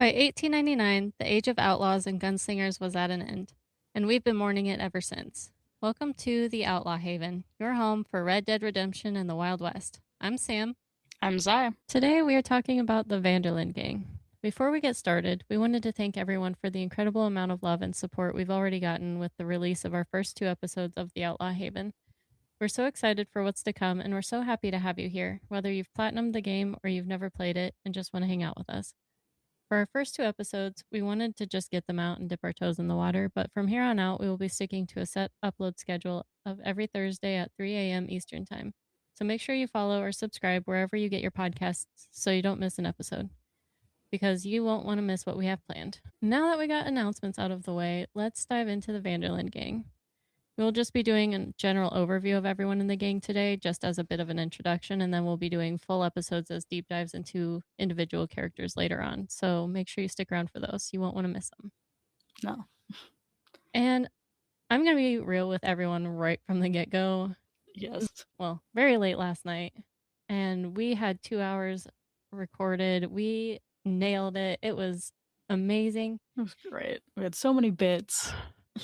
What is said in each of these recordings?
By 1899, the age of outlaws and gunslingers was at an end, and we've been mourning it ever since. Welcome to the Outlaw Haven, your home for Red Dead Redemption and the Wild West. I'm Sam. I'm Zai. Today we are talking about the Linde Gang. Before we get started, we wanted to thank everyone for the incredible amount of love and support we've already gotten with the release of our first 2 episodes of the Outlaw Haven. We're so excited for what's to come, and we're so happy to have you here, whether you've platinumed the game or you've never played it and just want to hang out with us. For our first 2 episodes, we wanted to just get them out and dip our toes in the water, but from here on out, we will be sticking to a set upload schedule of every Thursday at 3 a.m. Eastern Time. So make sure you follow or subscribe wherever you get your podcasts so you don't miss an episode, because you won't want to miss what we have planned. Now that we got announcements out of the way, let's dive into the Vanderlyn Gang. We'll just be doing a general overview of everyone in the gang today, just as a bit of an introduction, and then we'll be doing full episodes as deep dives into individual characters later on. So make sure you stick around for those. You won't want to miss them. No. And I'm going to be real with everyone right from the get-go. Yes. Well, very late last night, and we had 2 hours recorded. We nailed it. It was amazing. It was great. We had so many bits.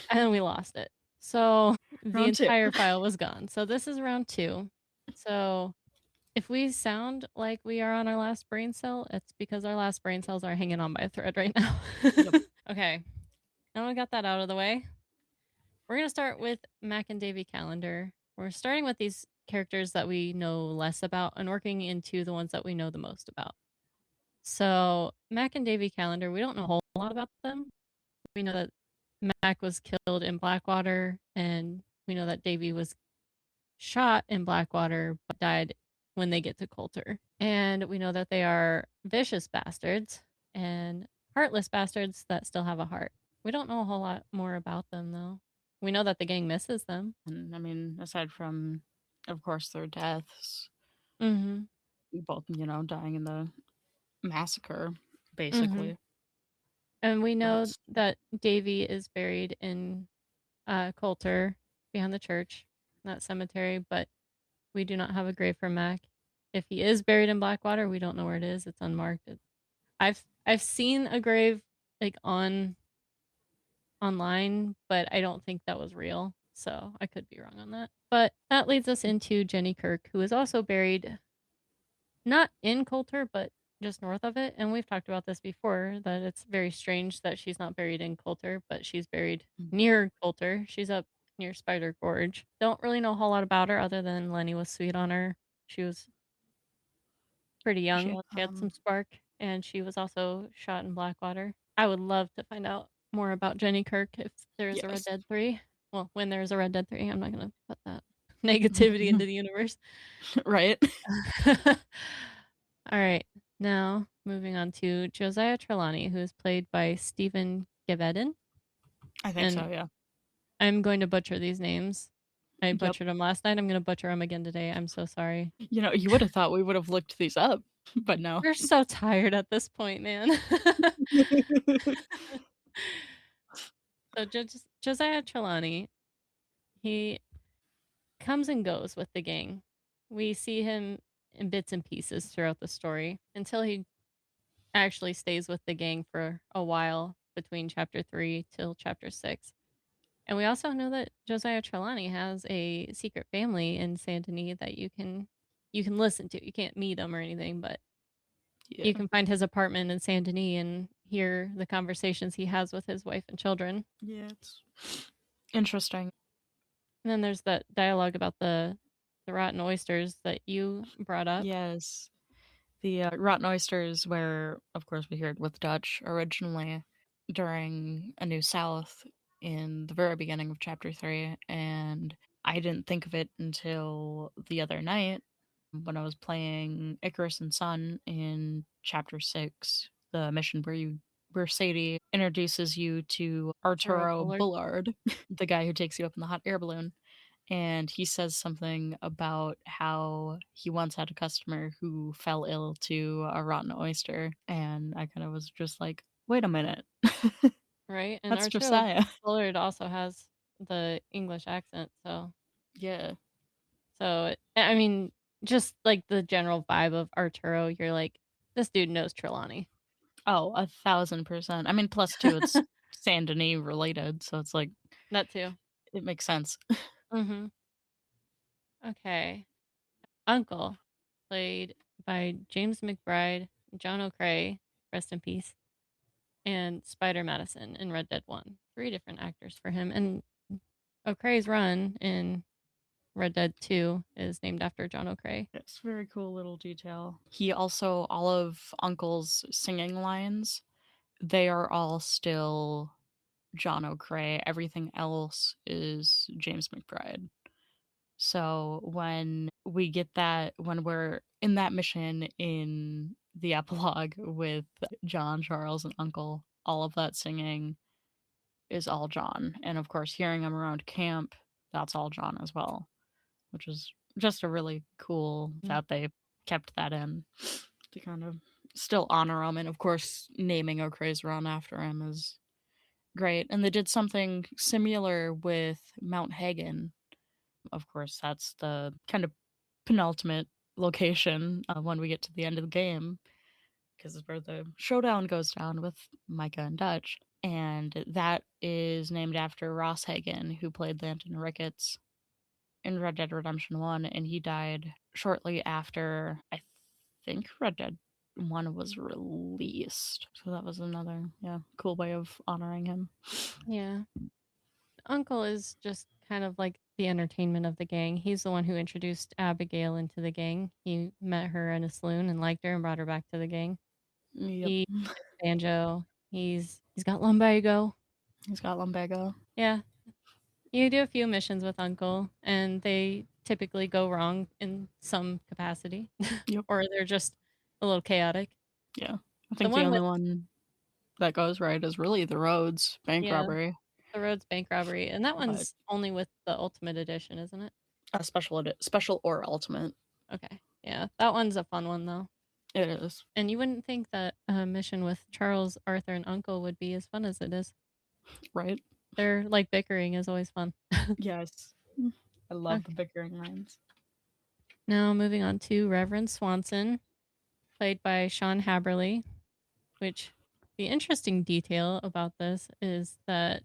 And then we lost it. So the Round two. entire file was gone. So this is round 2. So if we sound like we are on our last brain cell, it's because our last brain cells are hanging on by a thread right now. Yep. Okay. Now we got that out of the way. We're going to start with Mac and Davy Calendar. We're starting with these characters that we know less about and working into the ones that we know the most about. So Mac and Davy Calendar, we don't know a whole lot about them. We know that Mac was killed in Blackwater, and we know that Davy was shot in Blackwater but died when they get to Coulter. And we know that they are vicious bastards and heartless bastards that still have a heart. We don't know a whole lot more about them, though. We know that the gang misses them. And I mean, aside from, of course, their deaths, Mm-hmm. both, dying in the massacre, basically. Mm-hmm. And we know that Davy is buried in Coulter behind the church, in that cemetery, but we do not have a grave for Mac. If he is buried in Blackwater, we don't know where it is. It's unmarked. I've seen a grave like online, but I don't think that was real. So I could be wrong on that. But that leads us into Jenny Kirk, who is also buried not in Coulter, but just north of it. And we've talked about this before, that it's very strange that she's not buried in Coulter, but she's buried near Coulter. She's up near Spider Gorge. Don't really know a whole lot about her other than Lenny was sweet on her. She was pretty young. She had some spark, and she was also shot in Blackwater. I would love to find out more about Jenny Kirk if there's a Red Dead 3. Well, when there's a Red Dead 3, I'm not going to put that negativity into the universe. Right. All right. Now, moving on to Josiah Trelawney, who is played by Stephen Gevedden. I think so, yeah. I'm going to butcher these names. I butchered them last night. I'm going to butcher them again today. I'm so sorry. You would have thought we would have looked these up, but no. We're so tired at this point, man. So Josiah Trelawney, he comes and goes with the gang. We see him in bits and pieces throughout the story until he actually stays with the gang for a while between chapter 3 till chapter 6. And we also know that Josiah Trelawney has a secret family in Saint Denis that you can listen to. You can't meet him or anything, but you can find his apartment in Saint Denis and hear the conversations he has with his wife and children. Yeah, it's interesting. And then there's that dialogue about the rotten oysters that you brought up. Yes. The rotten oysters, where, of course, we heard with Dutch originally during A New South in the very beginning of chapter 3, and I didn't think of it until the other night when I was playing Icarus and Sun in chapter 6, the mission where Sadie introduces you to Arturo Bullard, the guy who takes you up in the hot air balloon. And he says something about how he once had a customer who fell ill to a rotten oyster. And I kind of was just like, wait a minute. Right? And That's Arturo Josiah. Bullard also has the English accent, so. Yeah. So, I mean, just like the general vibe of Arturo, you're like, this dude knows Trelawney. Oh, 1,000%. I mean, plus two, it's Saint Denis related, so it's like That too. it makes sense. Mhm. Okay. Uncle, played by James McBride, John O'Cray, rest in peace, and Spider Madison in Red Dead 1. Three different actors for him. And O'Cray's run in Red Dead 2 is named after John O'Cray. It's a very cool little detail. He also, all of Uncle's singing lines, they are all still John O'Cray. Everything else is James McBride. So when we get that, when we're in that mission in the epilogue with John, Charles, and Uncle, all of that singing is all John. And of course, hearing him around camp, that's all John as well, which is just a really cool Mm. that they kept that in to kind of still honor him. And of course, naming O'Cray's Run after him is great. And they did something similar with Mount Hagen. Of course, that's the kind of penultimate location when we get to the end of the game, because it's where the showdown goes down with Micah and Dutch. And that is named after Ross Hagen, who played Landon Ricketts in Red Dead Redemption 1, and he died shortly after, I think, Red Dead 1 was released. So that was another, yeah, cool way of honoring him. Yeah. Uncle is just kind of like the entertainment of the gang. He's the one who introduced Abigail into the gang. He met her in a saloon and liked her and brought her back to the gang. Yep. He plays banjo. He's got lumbago. He's got lumbago. Yeah. You do a few missions with Uncle and they typically go wrong in some capacity. Yep. Or they're just a little chaotic. Yeah. I The think the one only with one that goes right is really the Rhodes bank yeah, robbery, the Rhodes bank robbery. And that but one's only with the Ultimate Edition, isn't it? a special or ultimate. Okay. Yeah. That one's a fun one though. It is. And you wouldn't think that a mission with Charles, Arthur, and Uncle would be as fun as it is. Right? They're like bickering is always fun. Yes. I love the Okay. bickering lines. Now moving on to Reverend Swanson, played by Sean Haberly, which the interesting detail about this is that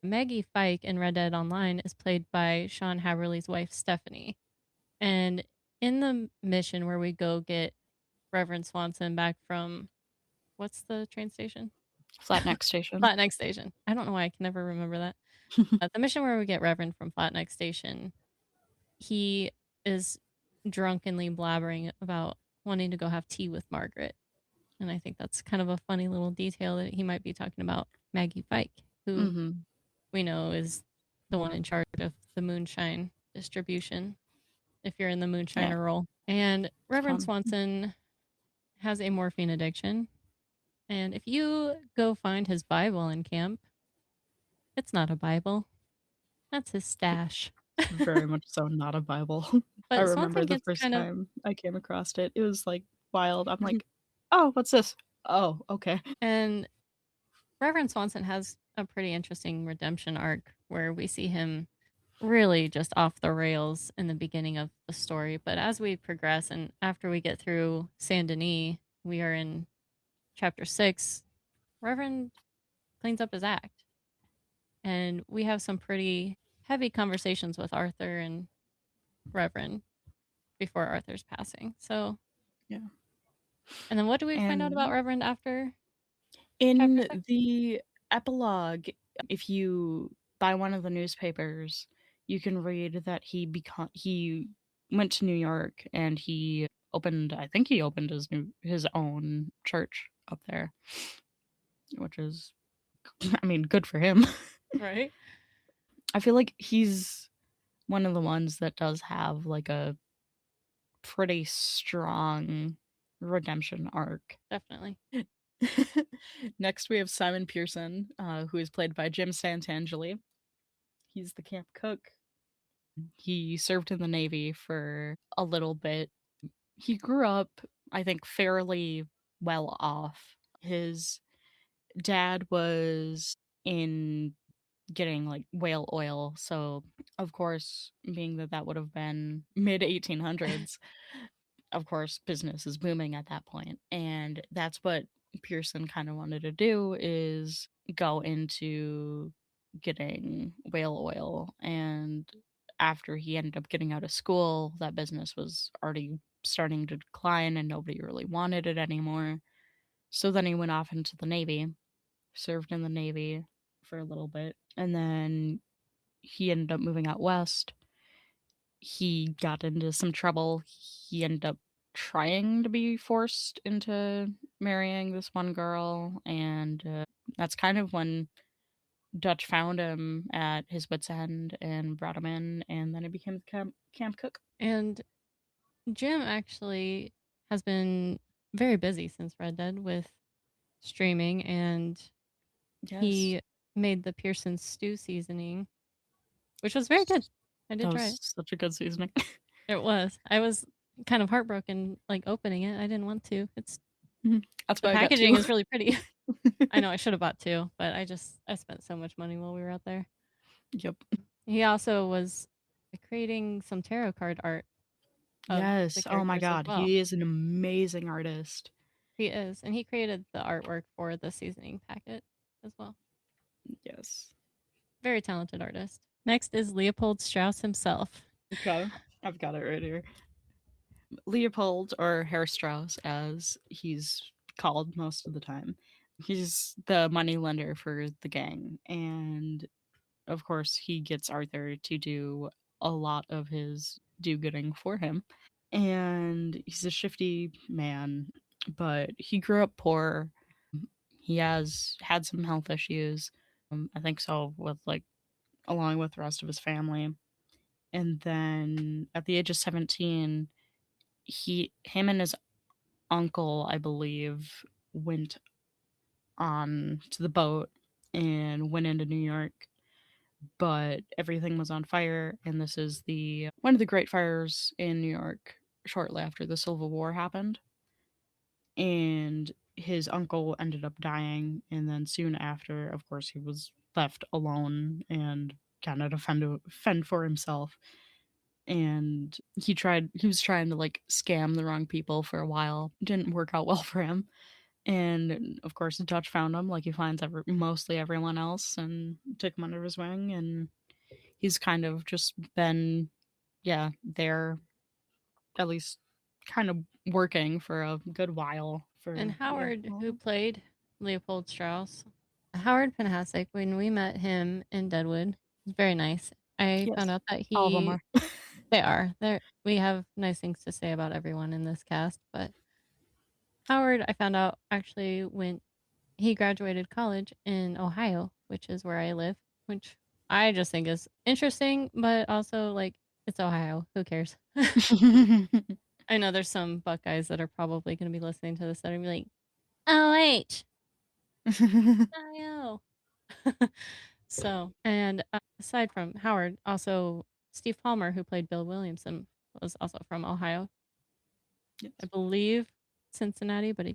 Maggie Fike in Red Dead Online is played by Sean Haberly's wife, Stephanie. And in the mission where we go get Reverend Swanson back from what's the train station? Flatneck Station. Flatneck Station. I don't know why I can never remember that. The mission where we get Reverend from Flatneck Station, he is drunkenly blabbering about wanting to go have tea with Margaret. And I think that's kind of a funny little detail that he might be talking about Maggie Fike, who Mm-hmm. we know is the one in charge of the moonshine distribution, if you're in the Yeah, moonshiner role. And it's Reverend fun. Swanson has a morphine addiction. And if you go find his Bible in camp, it's not a Bible. That's his stash. It's very much so not a Bible. I But remember Swanson the gets first kind of time I came across it. It was like wild. I'm like, oh, what's this? Oh, okay. and Reverend Swanson has a pretty interesting redemption arc where we see him really just off the rails in the beginning of the story. But as we progress and after we get through Saint Denis, we are in chapter 6. Reverend cleans up his act. And we have some pretty heavy conversations with Arthur and Reverend before Arthur's passing. So, Yeah. and then what do we find out about And Reverend after chapter in 6? the epilogue, if you buy one of the newspapers, you can read that he went to New York and he opened, I think he opened his own church up there, which is, I mean, good for him. Right? I feel like he's one of the ones that does have like a pretty strong redemption arc. Definitely. Next, we have Simon Pearson, who is played by Jim Santangeli. He's the camp cook. He served in the Navy for a little bit. He grew up, I think, fairly well off. His dad was in getting like whale oil. So, of course, being that that would have been mid 1800s, of course, business is booming at that point. And that's what Pearson kind of wanted to do is go into getting whale oil. And after he ended up getting out of school, that business was already starting to decline and nobody really wanted it anymore. So then he went off into the Navy, served in the Navy for a little bit, and then he ended up moving out west. He got into some trouble. He ended up trying to be forced into marrying this one girl, and that's kind of when Dutch found him at his wits' end and brought him in, and then he became camp cook. And Jim actually has been very busy since Red Dead with streaming, and Yes, he made the Pearson stew seasoning, which was very good. I did that try it. was such a good seasoning. It was. I was kind of heartbroken, like opening it. I didn't want to. It's That's the why I got packaging two. is really pretty. I know I should have bought two, but I spent so much money while we were out there. Yep. He also was creating some tarot card art of the Yes. Oh my characters as god, well. he is an amazing artist. He is, and he created the artwork for the seasoning packet as well. Yes. Very talented artist. Next is Leopold Strauss himself. Okay. I've got it right here. Leopold, or Herr Strauss, as he's called most of the time. He's the money lender for the gang, and of course, he gets Arthur to do a lot of his do gooding for him. And he's a shifty man, but he grew up poor. He has had some health issues. I think so, with like along with the rest of his family. And then at the age of 17, him and his uncle, I believe, went on to the boat and went into New York, but everything was on fire. And this is the one of the great fires in New York shortly after the Civil War happened. And his uncle ended up dying, and then soon after, of course, he was left alone and kind of to fend for himself. And he was trying to like scam the wrong people for a while. Didn't work out well for him. And of course, Dutch found him, like he finds mostly everyone else, and took him under his wing. And he's kind of just been, yeah, there, at least kind of working for a good while And for, yeah. Howard, who played Leopold Strauss, Howard Panhasek, when we met him in Deadwood, was very nice. I found Yes, out that all of them are. they are. We have nice things to say about everyone in this cast, but Howard, I found out, actually he graduated college in Ohio, which is where I live, which I just think is interesting, but also like it's Ohio. Who cares? I know there's some Buckeyes that are probably going to be listening to this that are gonna be like, OH, IO. So, and aside from Howard, also Steve Palmer, who played Bill Williamson, was also from Ohio. Yes. I believe Cincinnati, but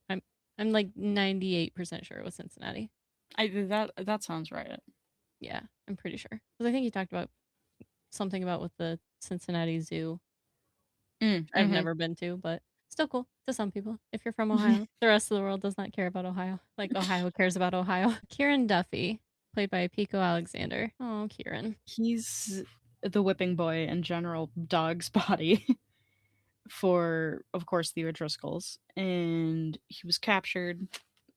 I'm I'm like 98% sure it was Cincinnati. That sounds right. Yeah, I'm pretty sure because I think he talked about something about with the Cincinnati Zoo. I've Mm-hmm. never been to, but still cool to some people. If you're from Ohio, the rest of the world does not care about Ohio. Like Ohio cares about Ohio. Kieran Duffy, played by Pico Alexander. Oh, Kieran. He's the whipping boy and General Dog's body for, of course, the O'Driscolls. And he was captured,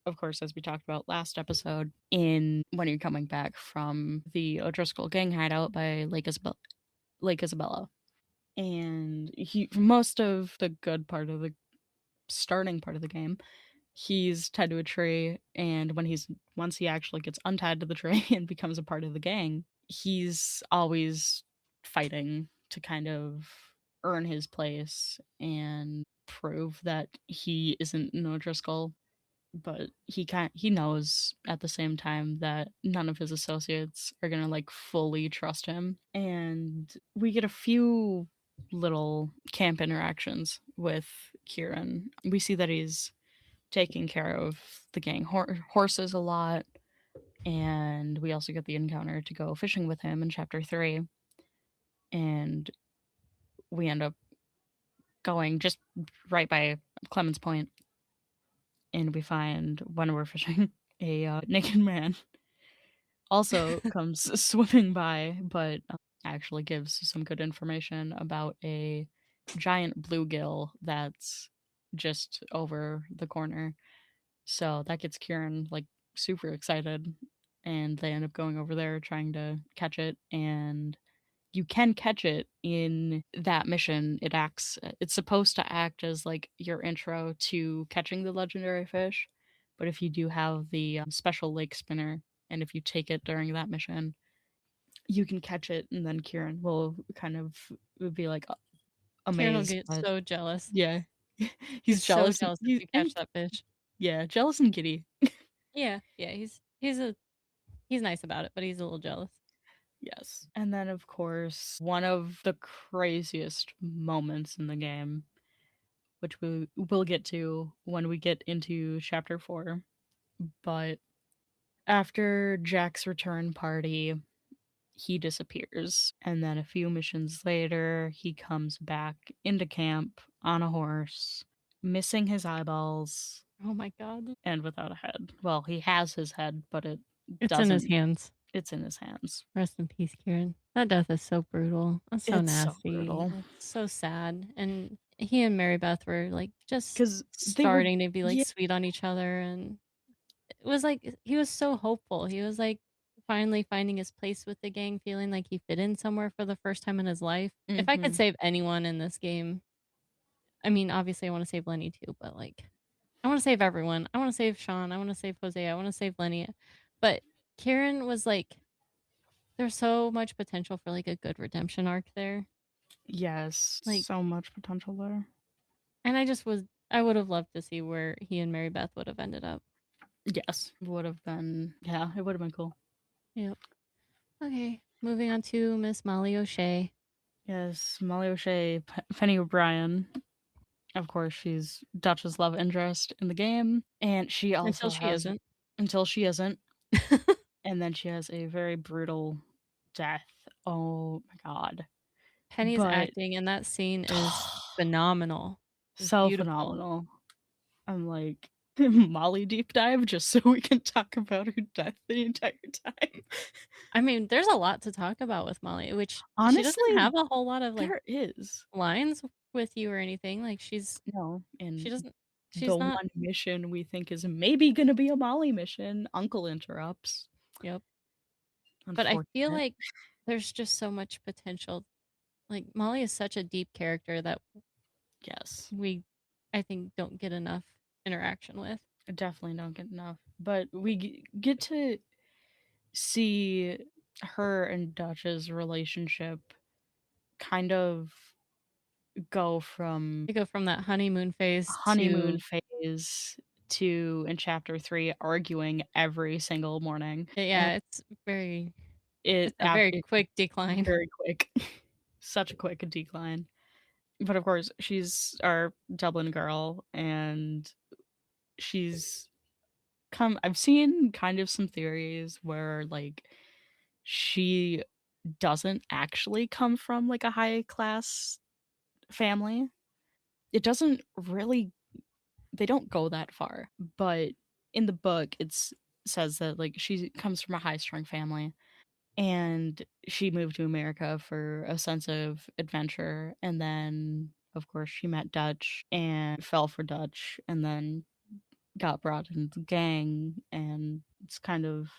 of course, as we talked about last episode, in when you're coming back from the O'Driscoll gang hideout by Lake Isabella. And he, for most of the good part of the starting part of the game, he's tied to a tree. And once he actually gets untied to the tree and becomes a part of the gang, he's always fighting to kind of earn his place and prove that he isn't an O'Driscoll. But he knows at the same time that none of his associates are gonna like fully trust him. And we get a few little camp interactions with Kieran. We see that he's taking care of the gang horses a lot, and we also get the encounter to go fishing with him in chapter 3. And we end up going just right by Clemens Point. and we find when we're fishing a naked man also comes swimming by, but actually gives some good information about a giant bluegill that's just over the corner. So that gets Kieran like super excited, and they end up going over there trying to catch it. And you can catch it in that mission. It's supposed to act as like your intro to catching the legendary fish. But if you do have the special lake spinner, and if you take it during that mission, you can catch it, and then Kieran will kind of would be like Kieran will amazed. get so jealous. Yeah, he's He's so jealous. jealous if He's you and catch that fish. yeah, jealous and giddy. Yeah, yeah, he's nice about it, but he's a little jealous. Yes. And then, of course, one of the craziest moments in the game, which we will get to when we get into chapter 4. But after Jack's return party, he disappears. And then a few missions later, he comes back into camp on a horse, missing his eyeballs Oh my god. and without a head. Well, he has his head, but it It's in his doesn't, hands. it's in his hands. Rest in peace, Kieran. That death is so brutal. That's so It's so nasty. brutal. It's so sad. And he and Mary Beth were like just Because they were, starting to be like yeah, sweet on each other, and it was like he was so hopeful. He was like finally finding his place with the gang, feeling like he fit in somewhere for the first time in his life. If I could hmm. save anyone in this game, I mean, obviously I want to save Lenny too, but like I want to save everyone. I want to save Sean. I want to save Jose. I want to save Lenny. But Kieran was like, there's so much potential for like a good redemption arc there. Yes, Like, so much potential there. and I would have loved to see where he and Mary Beth would have ended up. Yes, would have been, yeah, it would have been cool. Yep. Okay. Moving on to Miss Molly O'Shea. Yes, Molly O'Shea, Penny O'Brien. Of course, she's Dutch's love interest in the game, and she Until also she has, isn't. until she isn't, and then she has a very brutal death. Oh my god. Penny's But acting in that scene is phenomenal. It's so beautiful. phenomenal. I'm like, Molly deep dive just so we can talk about her death the entire time. I mean, there's a lot to talk about with Molly, which she doesn't Honestly, have a whole lot of like there is. lines with you or anything. Like No, she and doesn't the she's not. one mission we think is maybe gonna be a Molly mission, Uncle interrupts. Yep. But I feel Unfortunate. like there's just so much potential. Like Molly is such a deep character that Yes. we I think don't get enough interaction with. I definitely don't get enough. But we get to see her and Dutch's relationship kind of go from They go from that honeymoon phase honeymoon to phase to in chapter 3 arguing every single morning. And yeah, it's it a very it's quick decline. very quick. Such a quick decline. But of course, she's our Dublin girl, and she's I've seen kind of some theories where like she doesn't actually come from like a high class family. It doesn't really, they don't go that far, but in the book it's says that like she comes from a high strung family, and she moved to America for a sense of adventure, and then of course she met Dutch and fell for Dutch, and then got brought into the gang, and it's kind of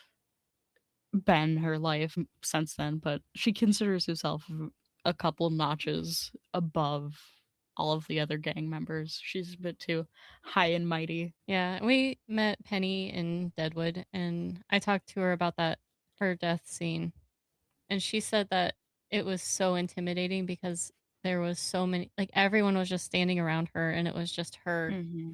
been her life since then. But she considers herself a couple notches above all of the other gang members. She's a bit too high and mighty. Yeah, we met Penny in Deadwood, and I talked to her about her death scene, and she said that it was so intimidating because there was so many, like everyone was just standing around her, and it was just her Hmm.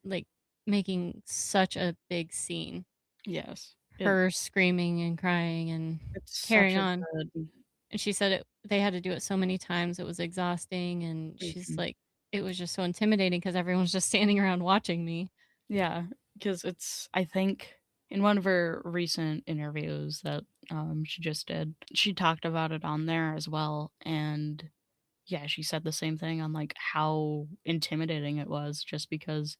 like making such a big scene, Yes, her screaming and crying and it's carrying such a on. good. And she said they had to do it so many times, it was exhausting, and she's Mhm. like, it was just so intimidating because everyone's just standing around watching me. Yeah, because I think in one of her recent interviews that she just did, she talked about it on there as well. And yeah, she said the same thing on like how intimidating it was just because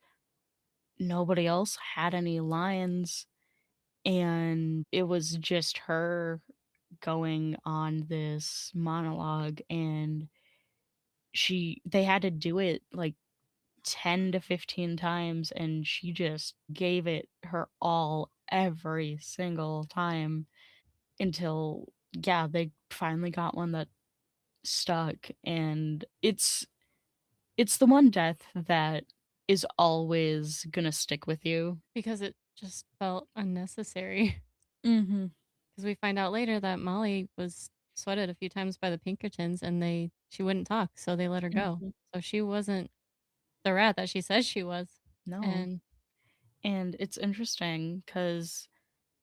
nobody else had any lines, and it was just her going on this monologue, and they had to do it like 10 to 15 times, and she just gave it her all every single time until, yeah, they finally got one that stuck. And it's the one death that is always gonna stick with you. because it just felt unnecessary. Mm-hmm. Because we find out later that Molly was sweated a few times by the Pinkertons and she wouldn't talk, so they let her go. Mm-hmm. So she wasn't the rat that she says she was. No. And And it's interesting because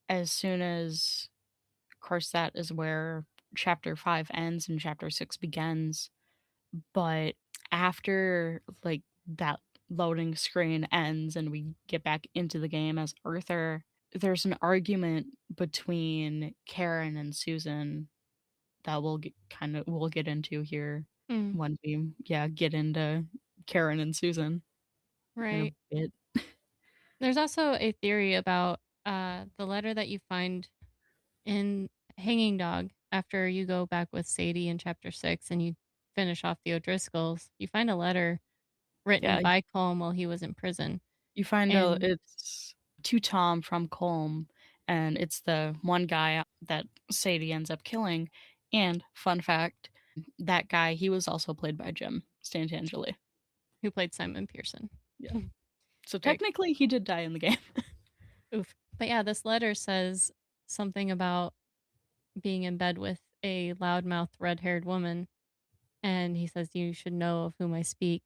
as soon as, of course, that is where chapter 5 ends and chapter 6 begins. But after like that loading screen ends and we get back into the game as Arthur, there's an argument between Karen and Susan that we'll get into here mm, when we, yeah, get into Karen and Susan in a right. bit. There's also a theory about the letter that you find in Hanging Dog after you go back with Sadie in chapter 6 and you finish off the O'Driscolls. You find a letter written Yeah, by Colm while he was in prison. you find out And it's to Tom from Colm, and it's the one guy that Sadie ends up killing. And fun fact, that guy, he was also played by Jim Stantangeli. who played Simon Pearson. Yeah. So Very technically he did die in the game. oof. But yeah, this letter says something about being in bed with a loudmouth red haired woman. And he says, "You should know of whom I speak."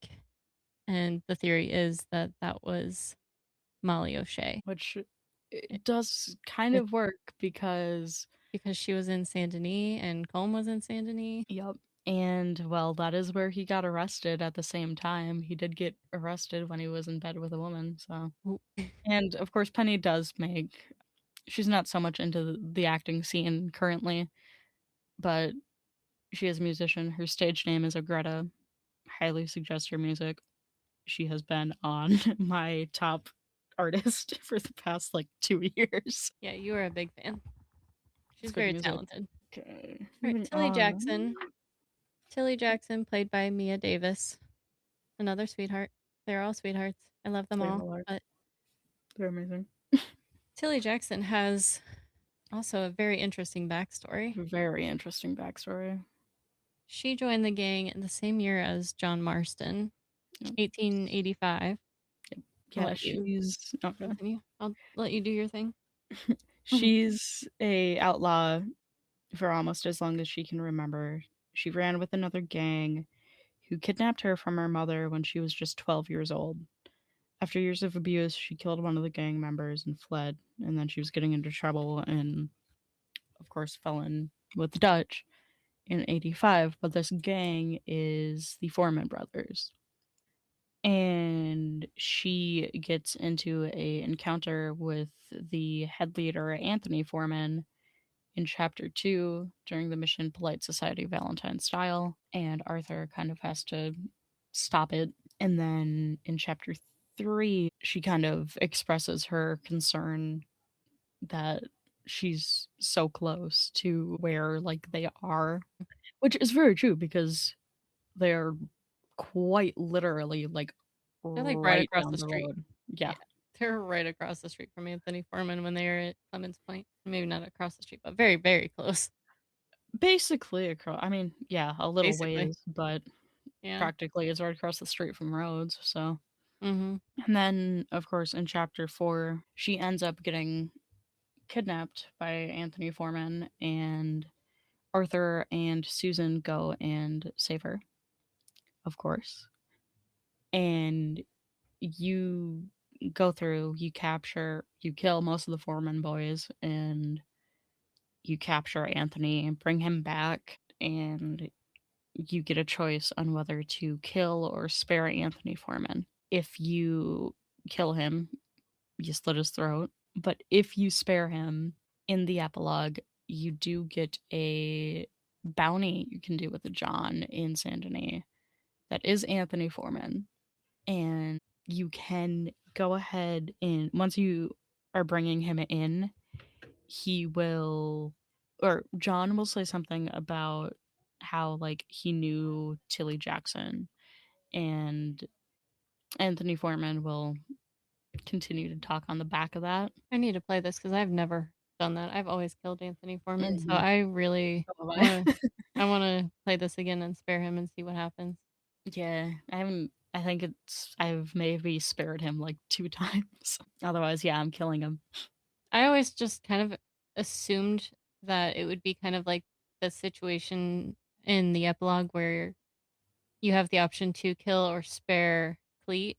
And the theory is that that was Molly O'Shea. Which It, it does kind it, of work because, because she was in Saint Denis and Colm was in Saint Denis. yep. And well, that is where he got arrested at the same time. He did get arrested when he was in bed with a woman, so. Ooh. And of course Penny does make, she's not so much into the acting scene currently, but she is a musician. Her stage name is Ogretta. Highly suggest her music. She has been on my top artist for the past like 2 years. Yeah, you are a big fan. It's She's good very music. talented. Okay, All right, moving Tilly on. Jackson. Tilly Jackson, played by Mia Davis. Another sweetheart. They're all sweethearts. I love them They all. all are. But They're amazing. Tilly Jackson has also a very interesting backstory. Very interesting backstory. She joined the gang in the same year as John Marston, Yep. 1885. Yep. I'll Yeah, let you she's okay. continue. I'll let you do your thing. She's a outlaw for almost as long as she can remember. She ran with another gang who kidnapped her from her mother when she was just 12 years old. After years of abuse, she killed one of the gang members and fled, and then she was getting into trouble and, of course, fell in with the Dutch in 85. But this gang is the Foreman brothers. And she gets into a encounter with the head leader, Anthony Foreman, in chapter 2 during the mission Polite Society Valentine Style, and Arthur kind of has to stop it. And then in chapter 3, she kind of expresses her concern that she's so close to where like they are, which is very true because they're quite literally like They're like right right across down the the street. road. Yeah. Yeah. They're right across the street from Anthony Foreman when they were at Clemens Point. Maybe not across the street, but very, very close. Basically across, I mean, yeah, a little Basically. ways, but Yeah. practically it's right across the street from roads, so. Mm-hmm. And then, of course, in chapter 4, she ends up getting kidnapped by Anthony Foreman, and Arthur and Susan go and save her, of course. And you go through, you kill most of the Foreman boys, and you capture Anthony and bring him back, and you get a choice on whether to kill or spare Anthony Foreman. If you kill him, you slit his throat. But if you spare him, in the epilogue, you do get a bounty you can do with a John in Saint Denis that is Anthony Foreman. And you can go ahead and once you are bringing him in, he will, or John will say something about how like he knew Tilly Jackson, and Anthony Foreman will continue to talk on the back of that. I need to play this because I've never done that. I've always killed Anthony Foreman, so Mhm. I really So have wanna I. I wanna play this again and spare him and see what happens. Yeah, I haven't. I think I've maybe spared him like 2 times. Otherwise, yeah, I'm killing him. I always just kind of assumed that it would be kind of like the situation in the epilogue where you have the option to kill or spare Cleet,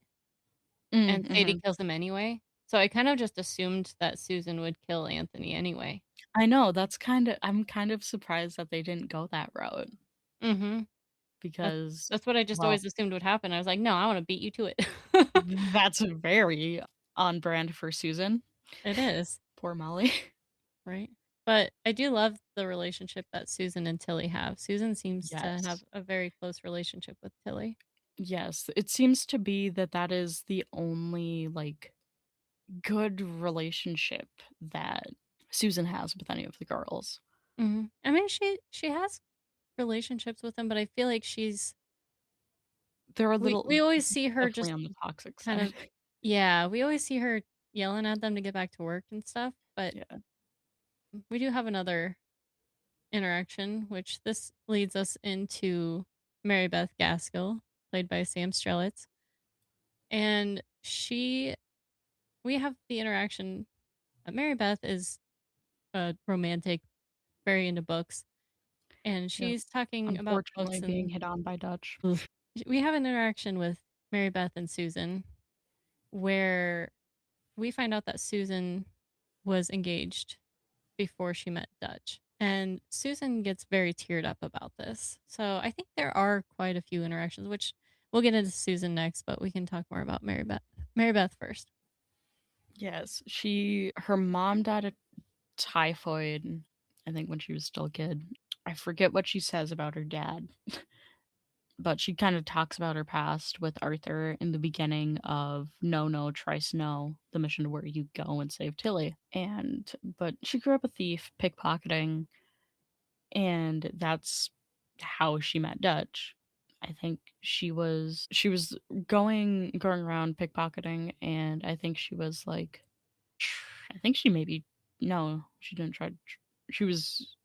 and Sadie Mhm. kills him anyway. So I kind of just assumed that Susan would kill Anthony anyway. I know, I'm kind of surprised that they didn't go that route Mhm. That's because, that's what I just well, always assumed would happen. I was like, "No, I wanna beat you to it." that's very on brand for Susan. It is, Poor Molly. right? But I do love the relationship that Susan and Tilly have. Susan seems to have Yes. a very close relationship with Tilly. Yes, it seems to be that that is the only, like, good relationship that Susan has with any of the girls. Mhm. I mean, she has relationships with him, but I feel like They're a we little always see her definitely just on the toxic kind side. of yeah, we always see her yelling at them to get back to work and stuff, but Yeah. we do have another interaction, which this leads us into Mary Beth Gaskill, played by Sam Strelitz. And we have the interaction. Mary Beth is a romantic, very into books, and Yep. she's talking about Unfortunately books. being And hit on by Dutch. we have an interaction with Mary Beth and Susan where we find out that Susan was engaged before she met Dutch. And Susan gets very teared up about this. So I think there are quite a few interactions, which we'll get into Susan next, but we can talk more about Mary Beth. Mary Beth first. Yes, her mom died of typhoid, I think, when she was still a kid. I forget what she says about her dad, but she kind of talks about her past with Arthur in the beginning of No No Try Snow, the mission where you go and save Tilly. But she grew up a thief, pickpocketing, and that's how she met Dutch. I think she was going around pickpocketing, and I think she was like, I think she maybe, no, she didn't try. She was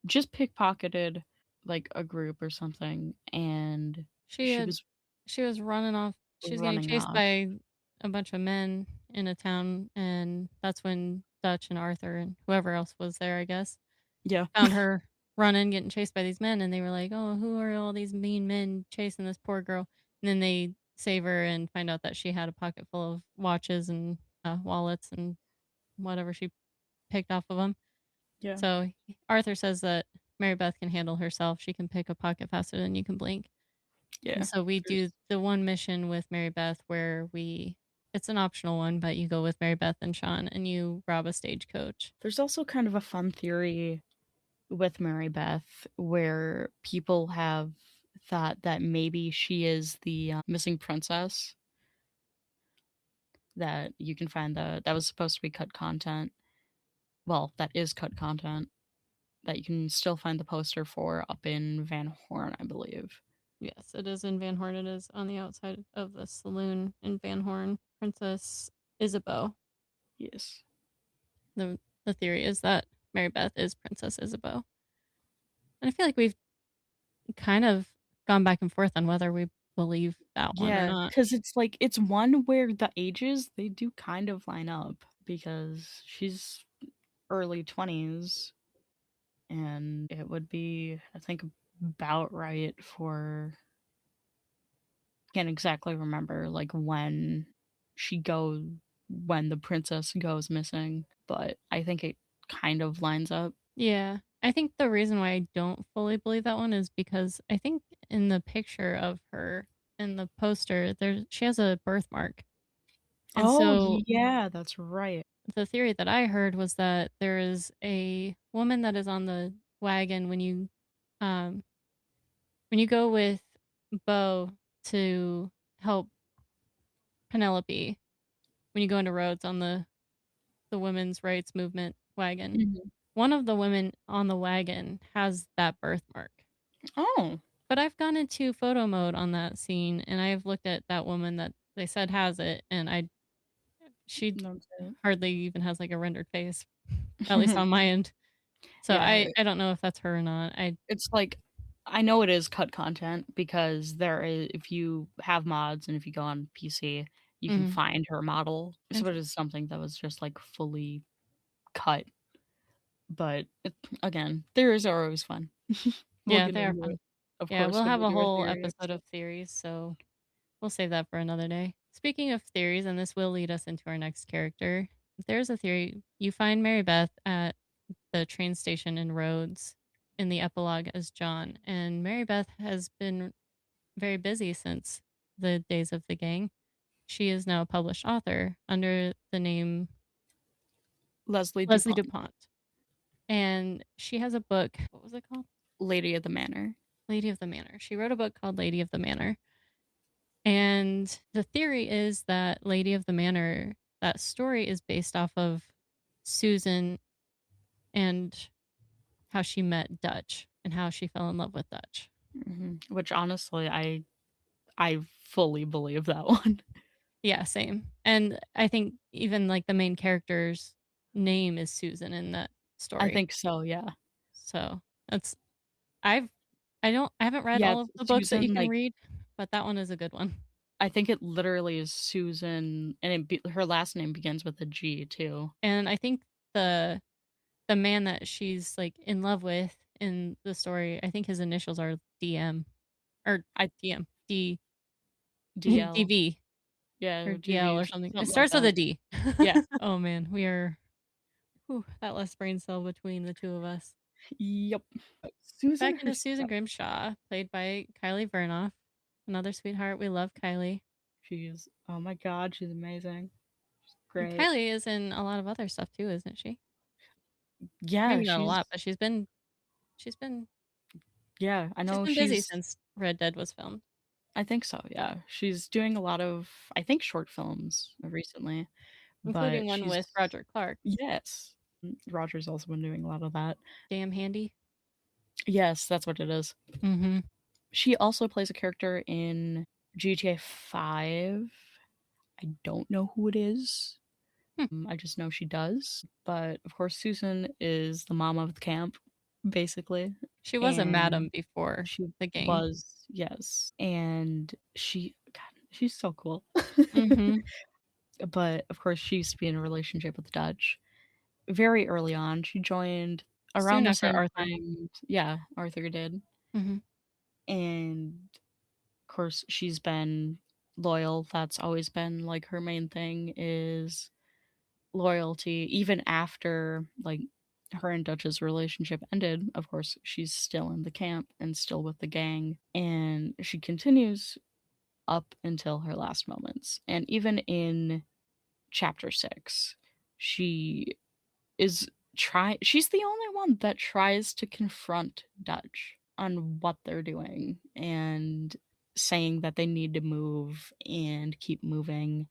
just pickpocketed like a group or something, and She she had was she was running off. She was getting running chased off. by a bunch of men in a town, and that's when Dutch and Arthur and whoever else was there, I guess, Yeah, found her running, getting chased by these men, and they were like, "Oh, who are all these mean men chasing this poor girl?" And then they save her and find out that she had a pocket full of watches and wallets and whatever she picked off of them. yeah, So Arthur says that Mary Beth can handle herself. She can pick a pocket faster than you can blink. And yeah. so we do There's the one mission with Mary Beth where it's an optional one, but you go with Mary Beth and Sean and you rob a stagecoach. there's also kind of a fun theory with Mary Beth where people have thought that maybe she is the missing princess, that you can find that was supposed to be cut content. Well, that is cut content that you can still find the poster for up in Van Horn, I believe. Yes, it is in Van Horn. It is on the outside of the saloon in Van Horn. Princess Isabeau. Yes. The theory is that Mary Beth is Princess Isabeau. And I feel like we've kind of gone back and forth on whether we believe that one or Yeah, not. because it's like it's one where the ages they do kind of line up because she's early 20s, and it would be, I think, about right for, can't exactly remember like when the princess goes missing, but I think it kind of lines up. Yeah. I think the reason why I don't fully believe that one is because I think in the picture of her in the poster, she has a birthmark. And Oh, so yeah, that's right. the theory that I heard was that there is a woman that is on the wagon um when you go with Bo to help Penelope. when you go into Rhodes on the women's rights movement wagon. Mhm. One of the women on the wagon has that birthmark. Oh. But I've gone into photo mode on that scene, and I've looked at that woman that they said has it, and she That's it. hardly even has, like, a rendered face, at least on my end. So Yeah, I don't know if that's her or not. it's like I know it is cut content because there is if you have mods and if you go on PC, you can Mhm. find her model. So it is Interesting. something that was just, like, fully cut, but again, theories are always fun. We'll Yeah, get they are into it, fun. of Yeah, course, we'll when have we a do our whole theory episode episode. of theories, so we'll save that for another day. Speaking of theories, and this will lead us into our next character, there's a theory. You find Mary Beth at the train station in Rhodes in the epilogue as John, and Mary Beth has been very busy since the days of the gang. She is now a published author under the name Leslie Leslie Dupont, DuPont. And she has a book. What was it called? Lady of the Manor. Lady of the Manor. She wrote a book called Lady of the Manor. And the theory is that Lady of the Manor, that story is based off of Susan and how she met Dutch and how she fell in love with Dutch. Which honestly, I fully believe that one. Yeah, same. And I think even like the main character's name is Susan in that I story. think so, yeah. So that's I've I haven't read Yeah, all of it's the books that you Susan, can like read, but that one is a good one. I think it literally is Susan, and her last name begins with a G too. And I think the the man that she's like in love with in the story, I think his initials are DM or I DM D DL. DV or Yeah, DL DV, or something. It something like starts with a that. D. Yeah. Oh man, we are that less brain cell between the two of us. Yep. Susan Back into Susan herself. Grimshaw, played by Kylie Vernoff. Another sweetheart. We love Kylie. She's oh my god, she's amazing. And Great. Kylie is in a lot of other stuff too, isn't she? Yeah, Maybe not a lot, but she's been yeah, I she's know been busy she's since Red Dead was filmed, I think so, yeah. She's doing a lot of, I think, short films recently, including but one she's with Roger Clark. yes. Roger's also been doing a lot of that. Damn handy. Yes, that's what it is. Mm-hmm. She also plays a character in GTA 5. I don't know who it is. Hmm. I just know she does. But of course, Susan is the mom of the camp, basically. She was a And madam before she the gang. was, yes. And God, she's so cool. Mm-hmm. But of course, she used to be in a relationship with Dutch very early on. She joined around Soon the after same Arthur. time. Yeah, Arthur did. Mm-hmm. And of course, she's been loyal. That's always been like her main thing is loyalty. Even after like her and Dutch's relationship ended, of course, she's still in the camp and still with the gang. And she continues up until her last moments. And even in chapter 6, she is she's the only one that tries to confront Dutch on what they're doing and saying that they need to move and keep moving,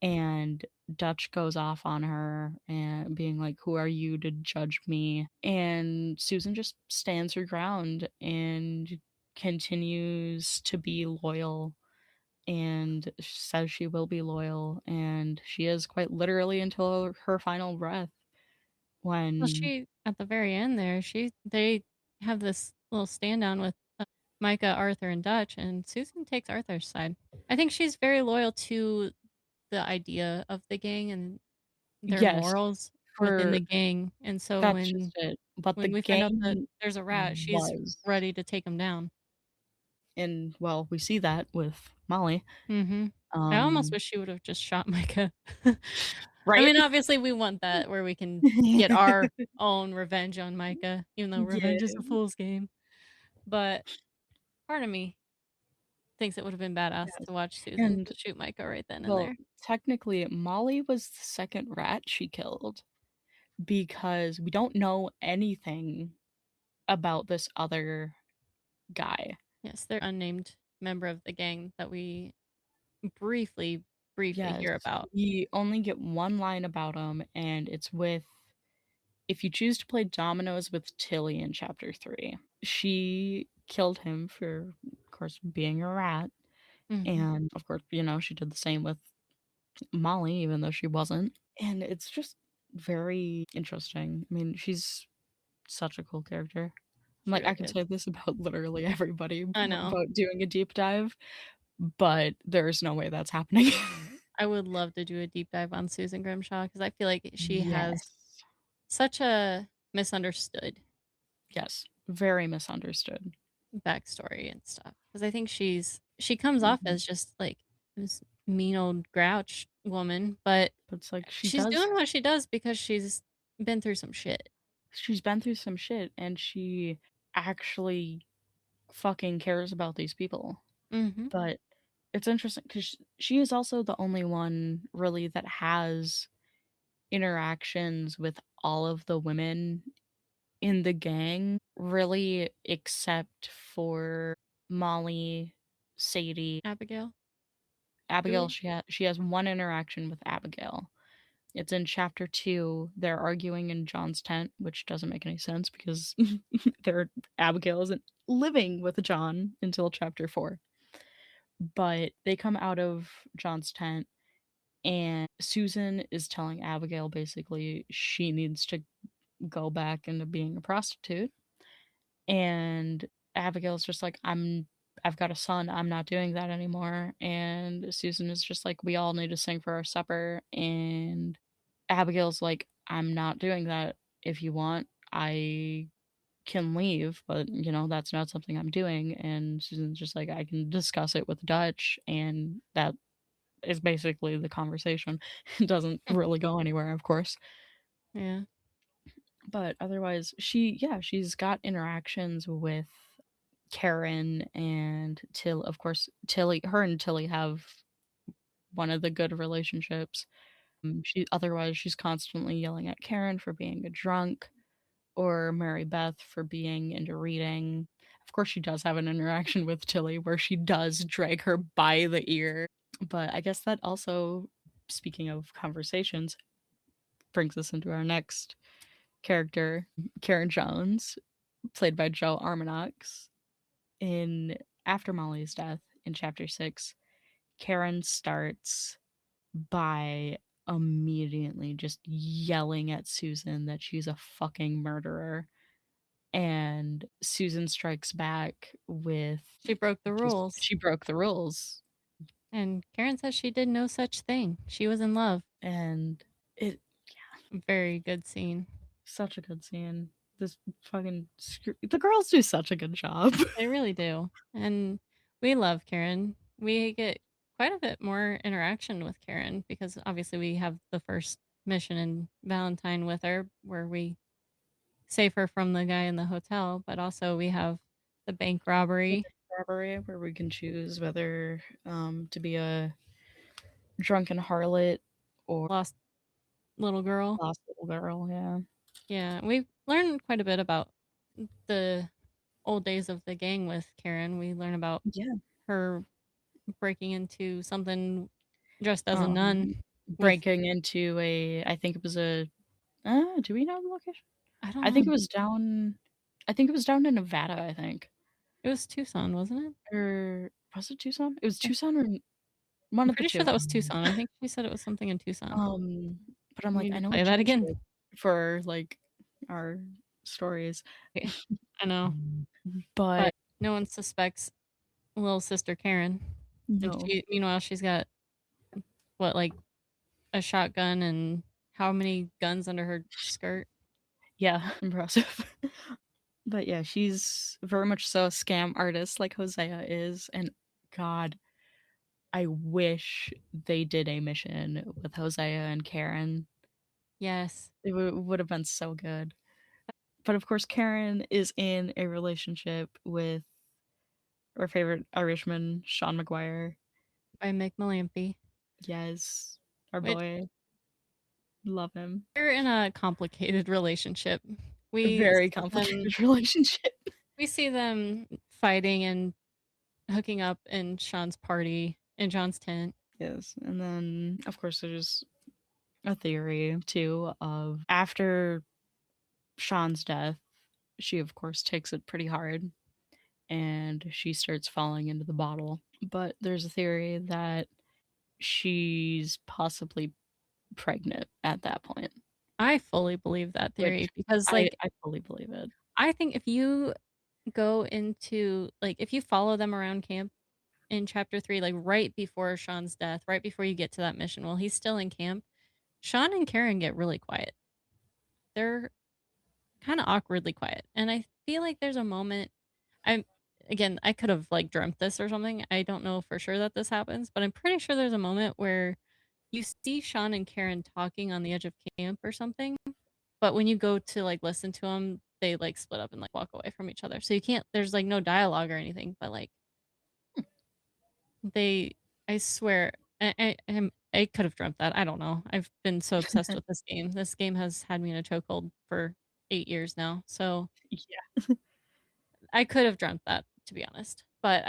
and Dutch goes off on her and being like, who are you to judge me? And Susan just stands her ground and continues to be loyal and says she will be loyal, and she is quite literally until her final breath. Well, When she at the very end there, they have this little stand down with Micah, Arthur, and Dutch, and Susan takes Arthur's side. I think she's very loyal to the idea of the gang and their yes, morals within for the gang. And so that's just it. But the when we find out that gang there's a rat, she's was, ready to take him down. and well, we see that with Molly. Mm-hmm. I almost Um, wish she would have just shot Micah. I right? mean, obviously, we want that where we can get our own revenge on Micah, even though revenge is Yeah, a fool's game. But part of me thinks it would have been badass yes. to watch Susan And shoot Micah right then and well, there. technically, Molly was the second rat she killed because we don't know anything about this other guy. Yes, they're unnamed member of the gang that we briefly, briefly Yes, hear about. we only get one line about him, and it's with if you choose to play dominoes with Tilly in chapter 3. She killed him for, of course, being a rat, Mhm. and, of course, she did the same with Molly, even though she wasn't, and it's just very interesting. I mean, she's such a cool character. I'm She like, I really can is. say this about literally everybody I know. about doing a deep dive, but there's no way that's happening. I would love to do a deep dive on Susan Grimshaw because I feel like she has Yes. such a misunderstood Yes. Very misunderstood. backstory and stuff. Because I think she comes off Mhm. as just like this mean old grouch woman, but But it's like she she's does doing what she does because she's been through some shit. she's been through some shit and she actually fucking cares about these people. Mm-hmm. But it's interesting because she is also the only one really that has interactions with all of the women in the gang, really, except for Molly, Sadie, Abigail, Abigail. Julia. She has one interaction with Abigail. It's in chapter 2. They're arguing in John's tent, which doesn't make any sense because Abigail isn't living with John until chapter 4. But they come out of John's tent, and Susan is telling Abigail basically she needs to go back into being a prostitute. And Abigail's just like, I've got a son, I'm not doing that anymore. And Susan is just like, we all need to sing for our supper. And Abigail's like, I'm not doing that. If you want, I can leave, but that's not something I'm doing. And Susan's just like, I can discuss it with Dutch, and that is basically the conversation. It doesn't really go anywhere, of course. Yeah. But otherwise, she's got interactions with Karen and Till. Of course, her and Tilly have one of the good relationships. She's constantly yelling at Karen for being a drunk, or Mary Beth for being into reading. Of course, she does have an interaction with Tilly where she does drag her by the ear. But I guess that also, speaking of conversations, brings us into our next character, Karen Jones, played by Joe Armanox. In After Molly's death in chapter 6, Karen starts by immediately just yelling at Susan that she's a fucking murderer. And Susan strikes back with She broke the just rules. she broke the rules. And Karen says she did no such thing. She was in love. And it Very good scene. such a good scene. This the girls do such a good job. They really do. And we love Karen. We get quite a bit more interaction with Karen because obviously we have the first mission in Valentine with her where we save her from the guy in the hotel, but also we have the bank robbery, Robbery, where we can choose whether to be a drunken harlot or lost little girl. lost little girl. Yeah. Yeah, we've learned quite a bit about the old days of the gang with Karen. We learn about Yeah. her breaking into something dressed as a Um, nun with breaking into I think it was do we know the location? I don't I think know. it was down I think it was down in Nevada, I think. It was Tucson, wasn't it? Or was it Tucson? It was I Tucson or one I'm of the pretty sure two. that was Tucson. I think she said it was something in Tucson. Um, but I'm We like, need I to know we play that changed again. it for, like, our stories. Yeah, I know. But But no one suspects little sister Karen. And no. meanwhile, she's got what, like a shotgun and how many guns under her skirt? Yeah, impressive. But yeah, she's very much so a scam artist like Hosea is, and god, I wish they did a mission with Hosea and Karen. Yes. It would have been so good. But of course, Karen is in a relationship with our favorite Irishman, Sean McGuire. By Mick Malampy. Yes, our Which boy. Love him. they're in a complicated relationship. A We very see them complicated relationship. we see them fighting and hooking up in Sean's party in John's tent. Yes. And then, of course, there's a theory, too, of after Sean's death, she, of course, takes it pretty hard and she starts falling into the bottle. But there's a theory that she's possibly pregnant at that point, I fully believe that which theory because, I, like, I fully believe it. I think if you go into like, if you follow them around camp in chapter 3, like, right before Sean's death, right before you get to that mission, while he's still in camp, Sean and Karen get really quiet. They're kinda awkwardly quiet, and I feel like there's a moment I'm again, I could have, like, dreamt this or something, I don't know for sure that this happens, but I'm pretty sure there's a moment where you see Sean and Karen talking on the edge of camp or something, but when you go to, like, listen to them, they, like, split up and, like, walk away from each other, so you can't there's, like, no dialogue or anything, but, like, they I swear I could have dreamt that, I don't know. I've been so obsessed with this game. This game has had me in a chokehold for 8 years now, so Yeah. I could have dreamt that, to be honest. But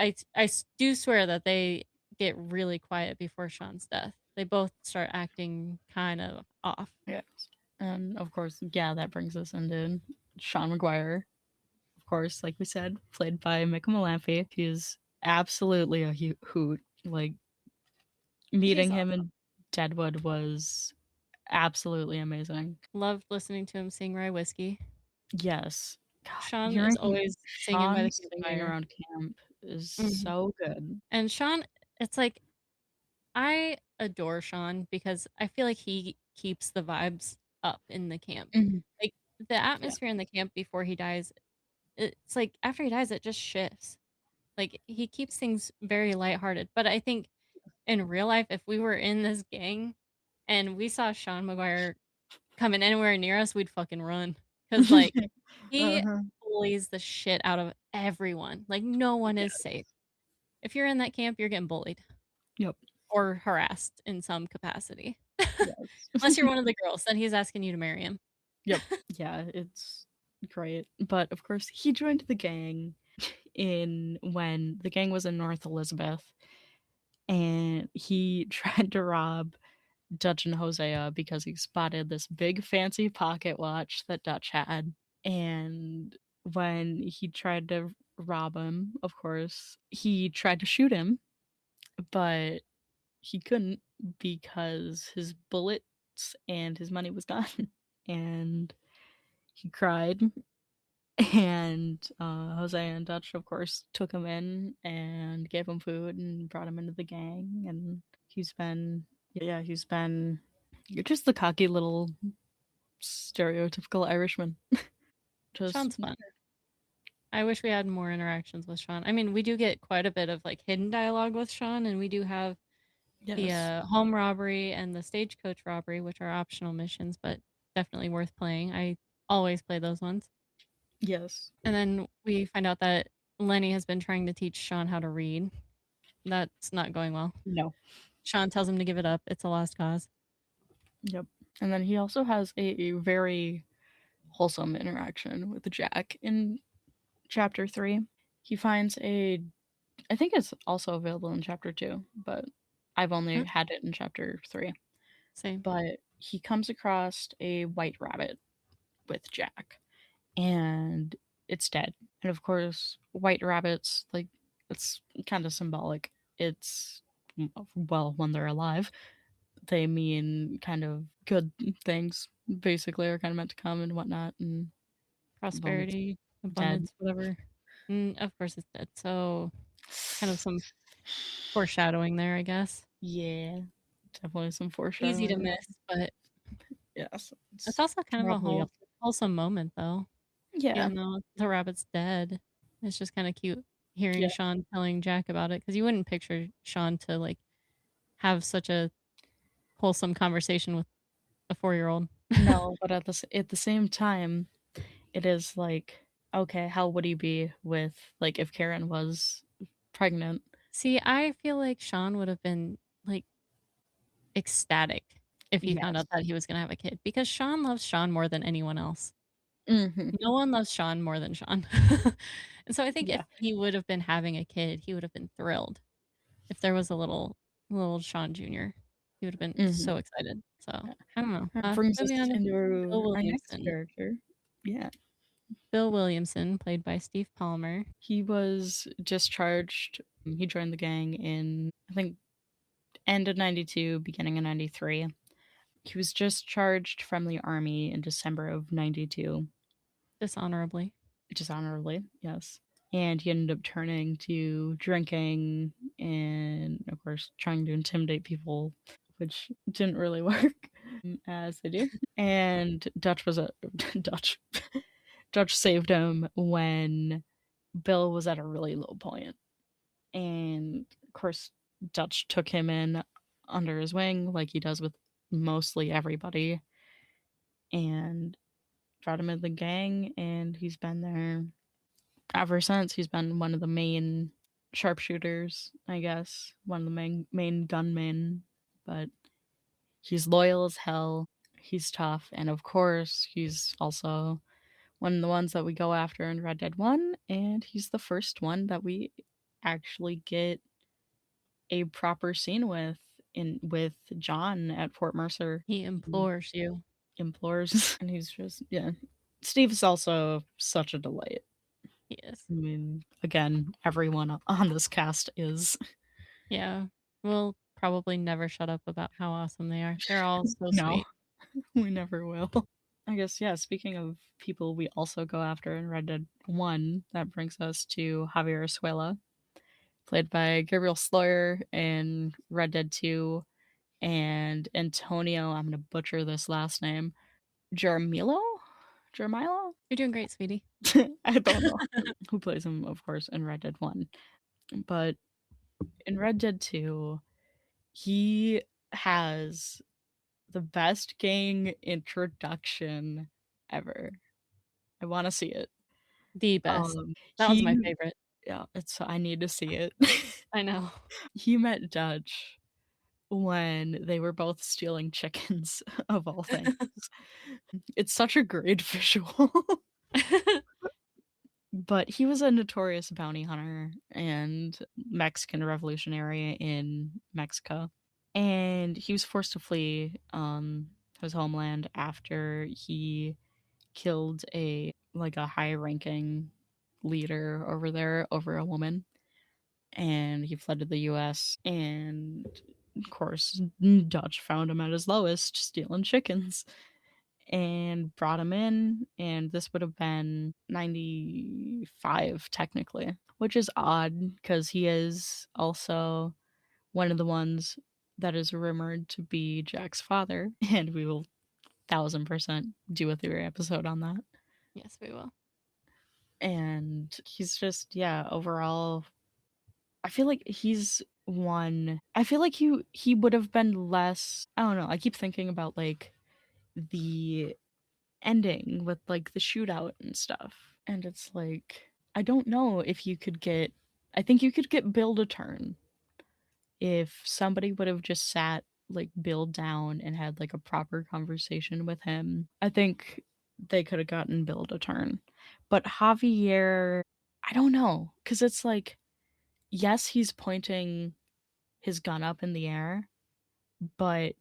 do swear that they get really quiet before Sean's death. They both start acting kind of off. Yes. And of course, yeah, that brings us into Sean McGuire, of course, like we said, played by Mika Malamphy. He's absolutely a hoot. Like, He's meeting him awesome. in Deadwood was absolutely amazing. Loved listening to him sing Rye Whiskey. Yes. God, Sean is hearing always singing by Sean the singing campfire. around camp is Mhm. so good. And Sean, it's like I adore Sean because I feel like he keeps the vibes up in the camp. Mhm. Like the Yeah. atmosphere in the camp before he dies, it's like after he dies, it just shifts. Like he keeps things very lighthearted. But I think in real life, if we were in this gang and we saw Sean McGuire coming anywhere near us, we'd fucking run. Cause like he Uh-huh. bullies the shit out of everyone. Like no one is safe. Yes. If you're in that camp, you're getting bullied Yep. or harassed in some capacity. Yes. Unless you're one of the girls, then he's asking you to marry him. Yep. Yeah, it's great. But of course, he joined the gang in when the gang was in North Elizabeth, and he tried to rob Dutch and Hosea because he spotted this big fancy pocket watch that Dutch had. And when he tried to rob him, of course, he tried to shoot him, but he couldn't because his bullets and his money was gone. And he cried. And Jose and Dutch, of course, took him in and gave him food and brought him into the gang. And he's been just the cocky little stereotypical Irishman. Just, Sean's fun. I wish we had more interactions with Sean. I mean, we do get quite a bit of like hidden dialogue with Sean, and we do have the yes, home robbery and the stagecoach robbery, which are optional missions, but definitely worth playing. I always play those ones. yes, And then we find out that Lenny has been trying to teach Sean how to read. That's not going well. no, Sean tells him to give it up. It's a lost cause. yep. And then he also has a very wholesome interaction with Jack in chapter 3. He finds I think it's also available in chapter 2, but I've only Mm, had it in chapter 3. same. But he comes across a white rabbit with Jack, and it's dead. And of course, white rabbits, like, it's kind of symbolic. It's, well, when they're alive, they mean kind of good things, basically, are kind of meant to come and whatnot. And boom, it's Prosperity, dead. abundance, whatever. Of course it's dead. So kind of some foreshadowing there, I guess. Yeah, definitely some Easy to foreshadowing there. miss, but Yes, it's it's also kind of a probably up. wholesome moment, though. Yeah, Even though the rabbit's dead, it's just kind of cute hearing yeah. Sean telling Jack about it because you wouldn't picture Sean to like have such a wholesome conversation with a 4-year-old. No, but at the same time, it is like, okay, how would he be with, like, if Karen was pregnant? See, I feel like Sean would have been like ecstatic if he found Yes. out that he was gonna have a kid because Sean loves Sean more than anyone else. Mhm. No one loves Sean more than Sean. And so I think if Yeah. he would have been having a kid, he would have been thrilled if there was a little little Sean Jr. He would have been Mhm. so excited. So Yeah. I don't know. That brings us Moving on to into Bill our next Williamson. character. Yeah. Bill Williamson, played by Steve Palmer. He was discharged. He joined the gang in, I think, end of 92, beginning of 93. He was discharged from the army in December of 92, Dishonorably. dishonorably, yes. And he ended up turning to drinking and, of course, trying to intimidate people, which didn't really work, as they do. And Dutch was a Dutch. Dutch saved him when Bill was at a really low point. And of course, Dutch took him in under his wing, like he does with mostly everybody, and brought him in the gang. And he's been there ever since. He's been one of the main sharpshooters, I guess, one of the main gunmen. But he's loyal as hell. He's tough, and of course, he's also one of the ones that we go after in Red Dead 1, and he's the first one that we actually get a proper scene with John at Fort Mercer. He implores you. Implores and he's just, yeah. Steve's also such a delight. He is. I mean, again, everyone on this cast is. Yeah. We'll probably never shut up about how awesome they are. They're all so No, sweet. we never will. I guess, yeah, speaking of people we also go after in Red Dead 1, that brings us to Javier Escuela, played by Gabriel Sloyer in Red Dead 2, and Antonio, I'm going to butcher this last name, Jaramillo? Jaramillo? You're doing great, sweetie. I don't know. Who plays him, of course, in Red Dead 1. But in Red Dead 2, he has the best gang introduction ever. I want to see it. The best. That one's my He, favorite. yeah, it's, I need to see it. I know. He met Dutch when they were both stealing chickens, of all things. It's such a great visual. But he was a notorious bounty hunter and Mexican revolutionary in Mexico. And he was forced to flee his homeland after he killed a high ranking leader over there over a woman. And he fled to the US, and of course Dutch found him at his lowest stealing chickens and brought him in, and this would have been 95 technically, which is odd because he is also one of the ones that is rumored to be Jack's father, and we will 1000% do a theory episode on that. Yes, we will. And he's just, yeah, overall, I feel like he's one. I feel like he would have been less. I don't know. I keep thinking about like the ending with like the shootout and stuff. And it's like, I don't know if you could get, I think you could get Bill to turn if somebody would have just sat like Bill down and had like a proper conversation with him. I think they could have gotten Bill to turn. But Javier, I don't know. Cause it's like, yes, he's pointing his gun up in the air, but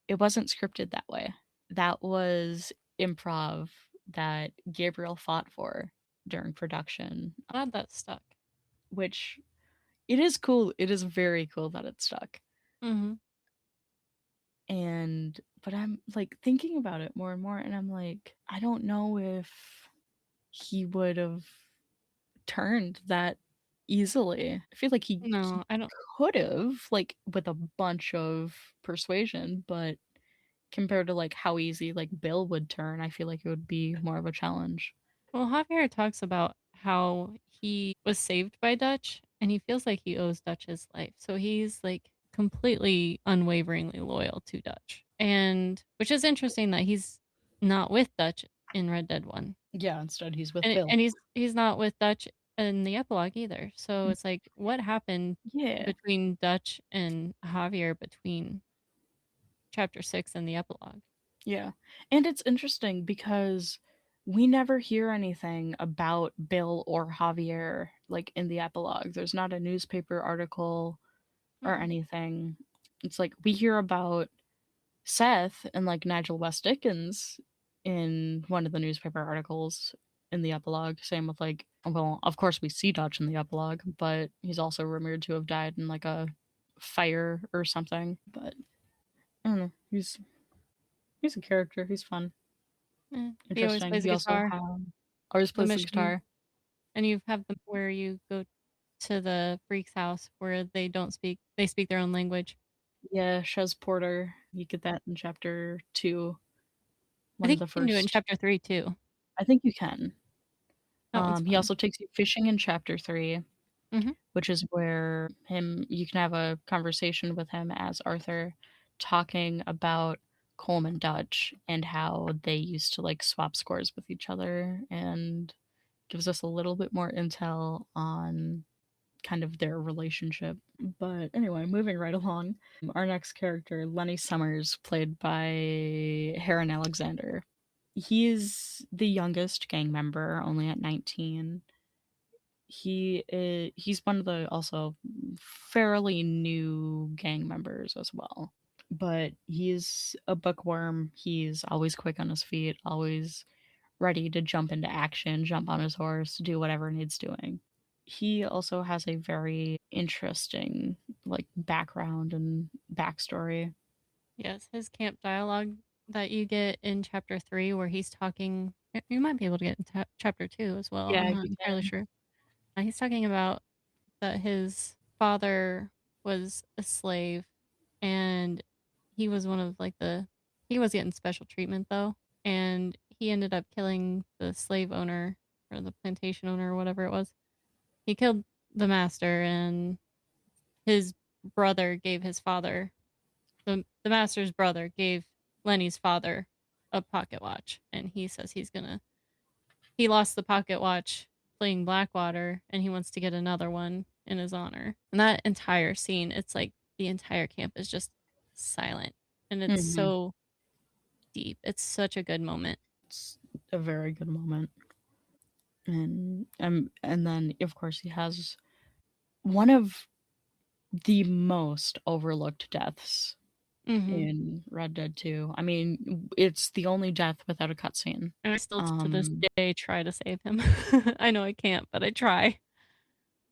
it wasn't scripted that way. That was improv that Gabriel fought for during production, Glad that stuck. which it is cool. It is very cool that it stuck. Mm-hmm. And but I'm like thinking about it more and more, and I'm like, I don't know if he would have turned that easily. I feel like he No, I don't. could have, like with a bunch of persuasion, but compared to like how easy like Bill would turn, I feel like it would be more of a challenge. Well, Javier talks about how he was saved by Dutch and he feels like he owes Dutch his life. So he's like completely unwaveringly loyal to Dutch. And which is interesting that he's not with Dutch in Red Dead 1. Yeah, instead he's with And Bill. and he's not with Dutch in the epilogue either. So it's like what happened Yeah. between Dutch and Javier between chapter 6 and the epilogue? Yeah. And it's interesting because we never hear anything about Bill or Javier like in the epilogue. There's not a newspaper article or anything. It's like we hear about Seth and like Nigel West Dickens in one of the newspaper articles in the epilogue. Same with like, well, of course we see Dutch in the epilogue, but he's also rumored to have died in like a fire or something. But I don't know. He's a character. He's fun, He always interesting. plays We a also guitar. have always The plays the mission, guitar. and you have them where you go to the freak's house where they don't speak. They speak their own language. Yeah, Shez Porter. You get that in chapter 2, I one of think the you can do it in first. chapter 3 too. I think you can. That one's He fun. also takes you fishing in chapter 3, Hmm. which is where you can have a conversation with him as Arthur, talking about Coleman Dutch and how they used to like swap scores with each other, and gives us a little bit more intel on kind of their relationship. But anyway, moving right along, our next character, Lenny Summers, played by Heron Alexander. He is the youngest gang member, only at 19. He's one of the also fairly new gang members as well. But he's a bookworm. He's always quick on his feet, always ready to jump into action, jump on his horse, do whatever needs doing. He also has a very interesting like background and backstory. Yes, his camp dialogue that you get in chapter 3, where he's talking. You might be able to get in chapter 2 as well. I'm Yeah, not you entirely can. sure. He's talking about that his father was a slave, and he was one of like he was getting special treatment though, and he ended up killing the slave owner or the plantation owner or whatever it was. He killed the master, and his brother gave his father the master's brother gave Lenny's father a pocket watch, and he says he lost the pocket watch playing Blackwater, and he wants to get another one in his honor. And that entire scene, it's like the entire camp is just silent, and it's Hmm. so deep. It's such a good moment. It's a very good moment. And then of course he has one of the most overlooked deaths Hmm. in Red Dead 2. I mean, it's the only death without a cutscene. And I still to this Um, day try to save him. I know I can't, but I try.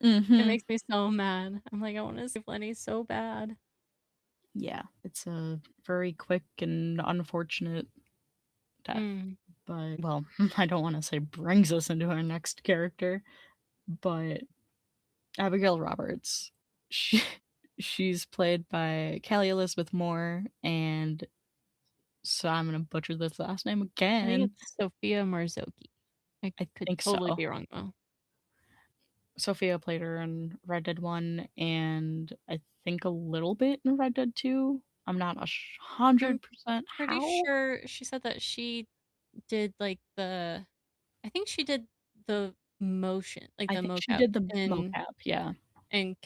It mhm. makes me so mad. I'm like, I want to save Lenny so bad. Yeah, it's a very quick and unfortunate death. Mm. But, well, I don't want to say brings us into our next character, but Abigail Roberts. She, she's played by Callie Elizabeth Moore, and so I'm going to butcher this last name I think again. it's Sophia Marzocchi. I I could think totally so. be wrong though. Sophia played her in Red Dead 1, and I think a little bit in Red Dead 2. I'm not I'm 100% pretty how. sure she said that she did like I think she did the motion, like I the think she mocap, did the and mocap. Yeah.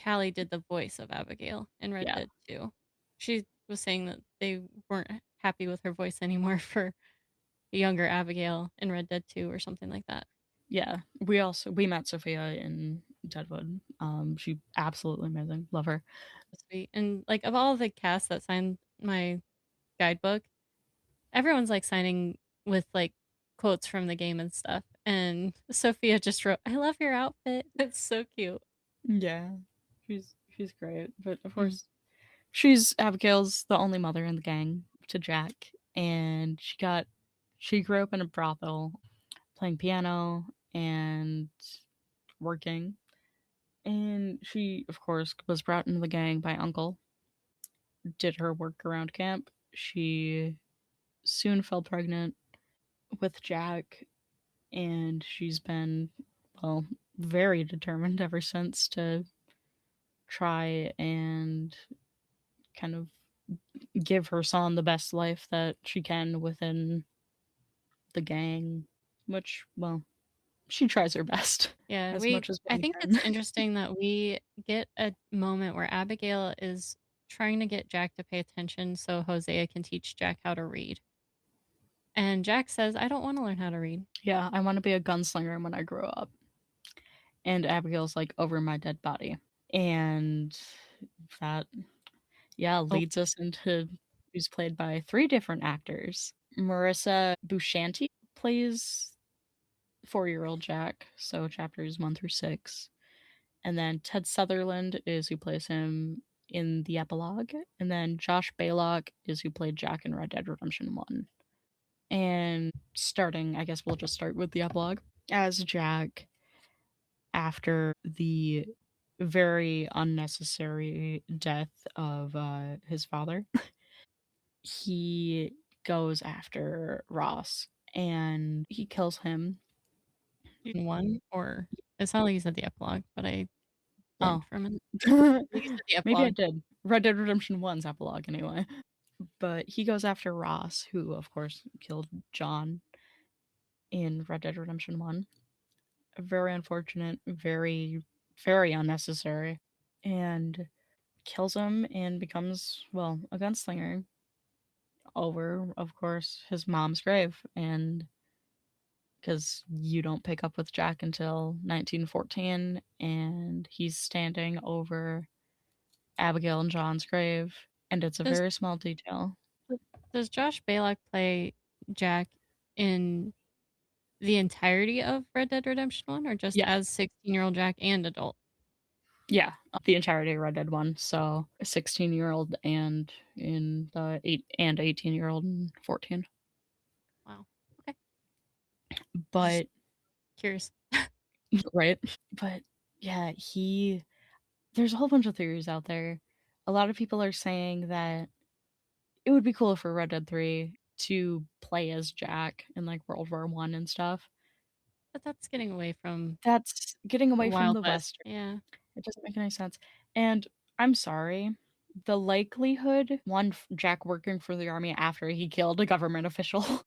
Callie did the voice of Abigail in Red Yeah. Dead 2. She was saying that they weren't happy with her voice anymore for the younger Abigail in Red Dead 2 or something like that. Yeah. We met Sophia in Deadwood. She absolutely amazing. Love her. Sweet. And like of all the cast that signed my guidebook, everyone's like signing with like quotes from the game and stuff. And Sophia just wrote, "I love your outfit." It's so cute. Yeah. She's great. But of Mm. course, Abigail's the only mother in the gang to Jack, and she grew up in a brothel, playing piano and working. And she, of course, was brought into the gang by Uncle, did her work around camp. She soon fell pregnant with Jack, and she's been, well, very determined ever since to try and kind of give her son the best life that she can within the gang, which, well, she tries her best Yeah, as much as I one think it's can. interesting that we get a moment where Abigail is trying to get Jack to pay attention so Hosea can teach Jack how to read. And Jack says, "I don't want to learn how to read." Yeah, I want to be a gunslinger when I grow up. And Abigail's like, over my dead body. And that Oh, leads us into who's played by 3 different actors. Marissa Bushanti plays 4-year-old Jack, so chapters 1 through 6. And then Ted Sutherland is who plays him in the epilogue, and then Josh Baylock is who played Jack in Red Dead Redemption 1. And starting, I guess we'll just start with the epilogue. As Jack, after the very unnecessary death of his father, he goes after Ross and he kills him. season 1 or it sounded like you said the epilogue, but I Oh, blanked for a minute. I think you said the maybe I epilogue. did. Red Dead Redemption 1's epilogue, anyway. But he goes after Ross, who, of course, killed John in Red Dead Redemption 1. Very unfortunate, very, very unnecessary. And kills him and becomes, well, a gunslinger over, of course, his mom's grave. And because you don't pick up with Jack until 1914, and he's standing over Abigail and John's grave. And it's a Does very small detail. does Josh Baylock play Jack in the entirety of Red Dead Redemption 1 or just Yeah, as 16-year-old Jack and adult? yeah, the entirety of Red Dead 1. So a 16-year-old and in the 18-year-old and 14. Wow. Okay. Just But curious. right, but yeah, there's a whole bunch of theories out there. A lot of people are saying that it would be cool for Red Dead 3 to play as Jack in like World War 1 and stuff. But that's getting away from That's getting the away from Wild the West. Western. Yeah. It doesn't make any sense. And I'm sorry, the likelihood one Jack working for the army after he killed a government official.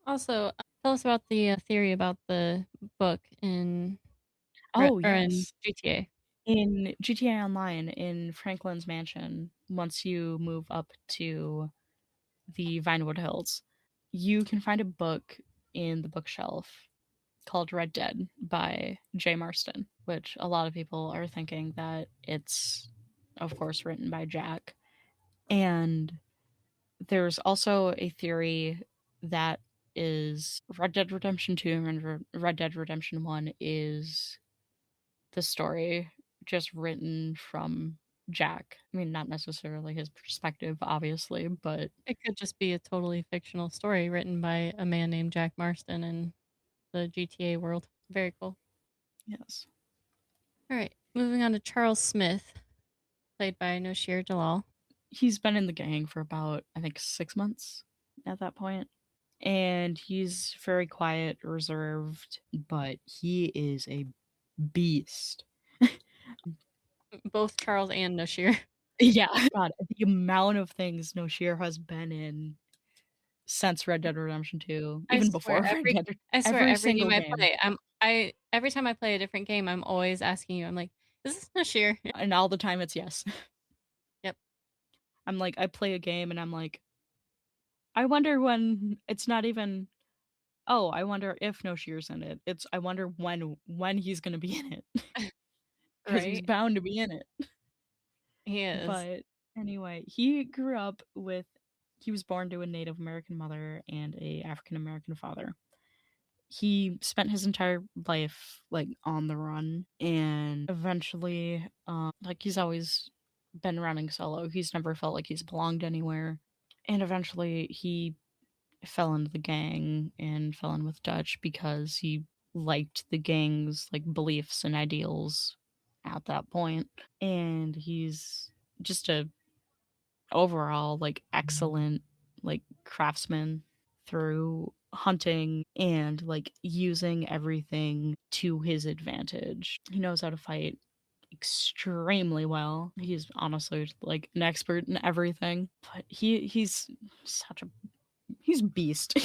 Also, tell us about the theory about the book in Oh, in yes. GTA. In GTA Online, in Franklin's mansion, once you move up to the Vinewood Hills, you can find a book in the bookshelf called Red Dead by Jay Marston, which a lot of people are thinking that it's, of course, written by Jack. And there's also a theory that is Red Dead Redemption 2 and Red Dead Redemption 1 is the story just written from Jack. I mean, not necessarily his perspective, obviously, but It could just be a totally fictional story written by a man named Jack Marston in the GTA world. Very cool. yes. All right, moving on to Charles Smith, played by Noshir Dalal. He's been in the gang for about, I think, 6 months at that point. And he's very quiet, reserved, but he is a beast. Both Charles and Noshir. Yeah. God, the amount of things Noshir has been in since Red Dead Redemption 2, I even swear before Red Dead, I swear every every single game I game. play, I every time I play a different game, I'm always asking you. I'm like, is this Noshir? And all the time it's yes. Yep. I'm like, I play a game and I'm like, I wonder when it's not even, oh, I wonder if Noshir's in it. It's, I wonder when he's gonna be in it. Because he's Right? bound to be in it. He is. But anyway, he grew up with, he was born to a Native American mother and a African American father. He spent his entire life like on the run, and eventually like he's always been running solo. He's never felt like he's belonged anywhere. And eventually he fell into the gang and fell in with Dutch because he liked the gang's like beliefs and ideals at that point. And he's just a overall like excellent like craftsman through hunting and like using everything to his advantage. He knows how to fight extremely well. He's honestly like an expert in everything. But he's such a he's a beast.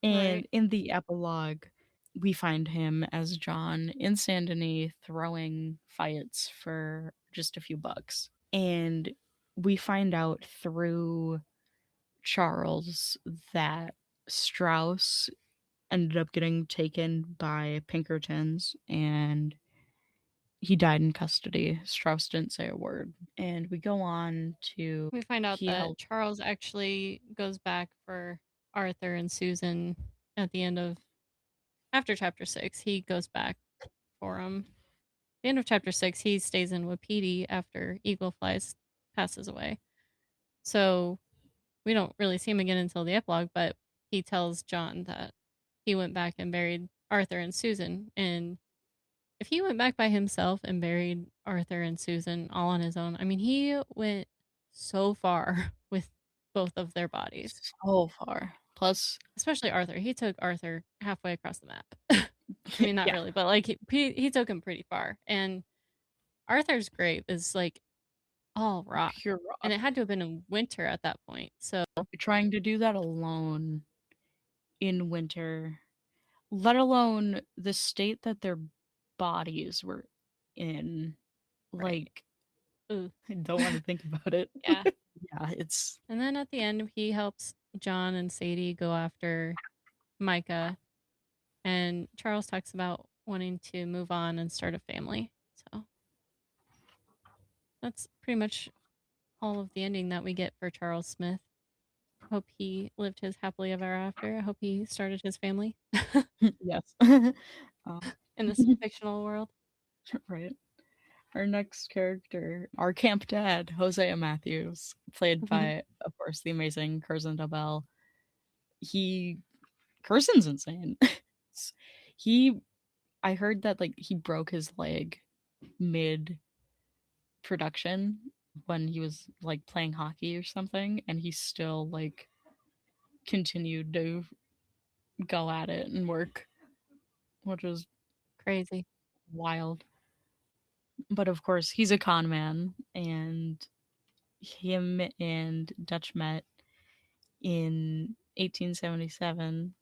And Right. in the epilogue, we find him as John in Saint Denis throwing fights for just a few bucks. And we find out through Charles that Strauss ended up getting taken by Pinkertons and he died in custody. Strauss didn't say a word. And we go on to We find out he that helped. Charles actually goes back for Arthur and Susan at the end of after chapter 6. He goes back for them. The end of chapter 6, he stays in Wapiti after Eagle Flies passes away. So we don't really see him again until the epilogue, but he tells John that he went back and buried Arthur and Susan. And if he went back by himself and buried Arthur and Susan all on his own, I mean, he went so far with both of their bodies. So far. Plus, Especially Arthur. He took Arthur halfway across the map. I mean, not yeah, really, but like he took him pretty far. And Arthur's grave is like all rock. pure And rock. it had to have been in winter at that point. So, Trying to do that alone in winter, let alone the state that their bodies were in. right. Like, Ooh, I don't want to think about it. yeah. Yeah, it's And then at the end, he helps John and Sadie go after Micah. And Charles talks about wanting to move on and start a family. So that's pretty much all of the ending that we get for Charles Smith. Hope he lived his happily ever after. I hope he started his family yes. um, in this fictional world. right. Our next character, our camp dad, Hosea Matthews, played by, of course, the amazing Curzon Dobell. Curzon's insane. he, I heard that like he broke his leg mid production when he was like playing hockey or something, and he still like continued to go at it and work, which was Crazy. wild. But of course, he's a con man, and him and Dutch met in 1877,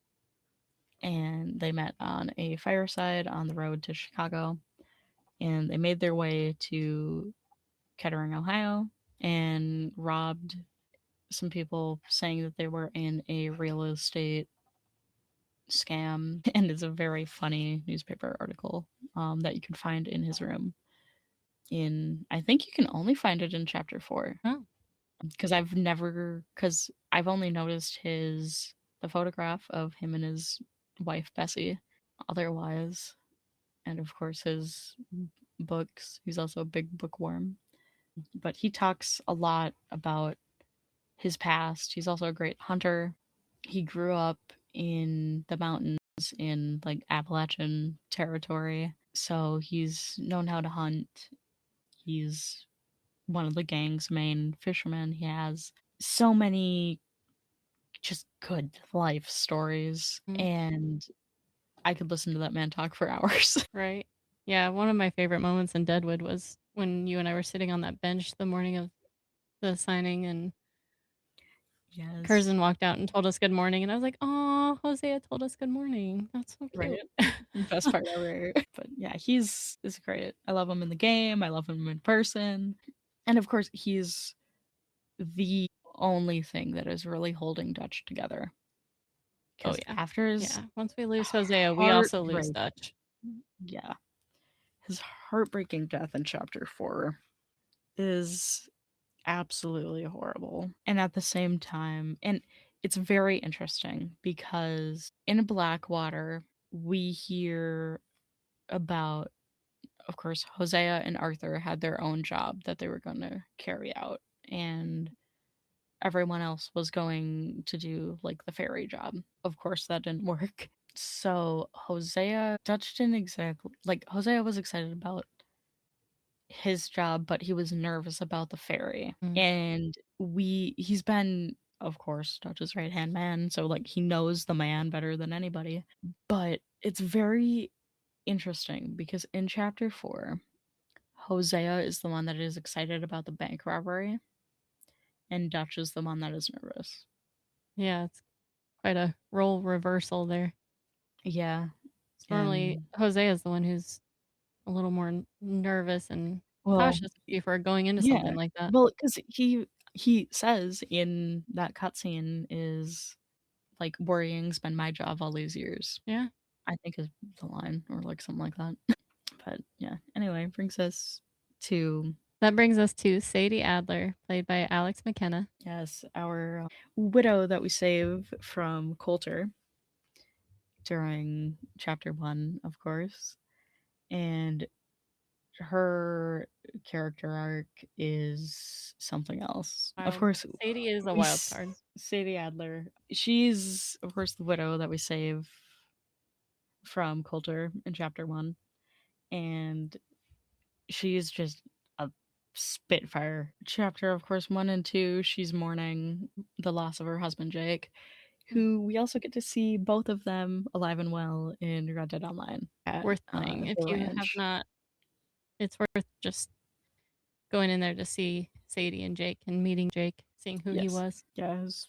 and they met on a fireside on the road to Chicago, and they made their way to Kettering, Ohio, and robbed some people, saying that they were in a real estate scam. And it's a very funny newspaper article that you can find in his room. I think you can only find it in chapter 4, Oh, because I've only noticed the photograph of him and his wife Bessie. Otherwise, and of course his books. He's also a big bookworm, but he talks a lot about his past. He's also a great hunter. He grew up in the mountains in like Appalachian territory, so he's known how to hunt. He's one of the gang's main fishermen. He has so many just good life stories, mm, and I could listen to that man talk for hours. right. Yeah, one of my favorite moments in Deadwood was when you and I were sitting on that bench the morning of the signing and Yes. Curzon walked out and told us good morning. And I was like, oh, Hosea told us good morning. That's so Right. cute. Best part ever. But yeah, is great. I love him in the game. I love him in person. And of course, he's the only thing that is really holding Dutch together. Oh, Because yeah. after his Yeah. Once we lose Hosea, we also lose heartbreak, Dutch. yeah, his heartbreaking death in chapter 4 is absolutely horrible. And at the same time, and it's very interesting because in Blackwater, we hear about, of course, Hosea and Arthur had their own job that they were going to carry out, and everyone else was going to do like the ferry job. Of course, that didn't work. So Dutch didn't exactly like Hosea was excited about his job, but he was nervous about the ferry. Mm. And he's been, of course, Dutch's right hand man, so like he knows the man better than anybody. But it's very interesting because in chapter 4, Hosea is the one that is excited about the bank robbery, and Dutch is the one that is nervous. Yeah, it's quite a role reversal there. Yeah, Normally, and Hosea is the one who's a little more nervous and well, cautious before going into yeah, something like that. well, because he says in that cutscene is like worrying's been my job all these years. Yeah. I think is the line or like something like that. But yeah, anyway, That brings us to Sadie Adler, played by Alex McKenna. yes, our widow that we save from Coulter during chapter 1, of course. And her character arc is something else. Of course, Sadie is a wild card. Sadie Adler. She's, of course, the widow that we save from Coulter in chapter 1. And she's just a spitfire. Chapter, of course, 1 and 2, she's mourning the loss of her husband, Jake, who we also get to see both of them alive and well in Red Dead Online. Worth playing. If The you have ranch. not, it's worth just going in there to see Sadie and Jake and meeting Jake, seeing who he was. Yeah, it was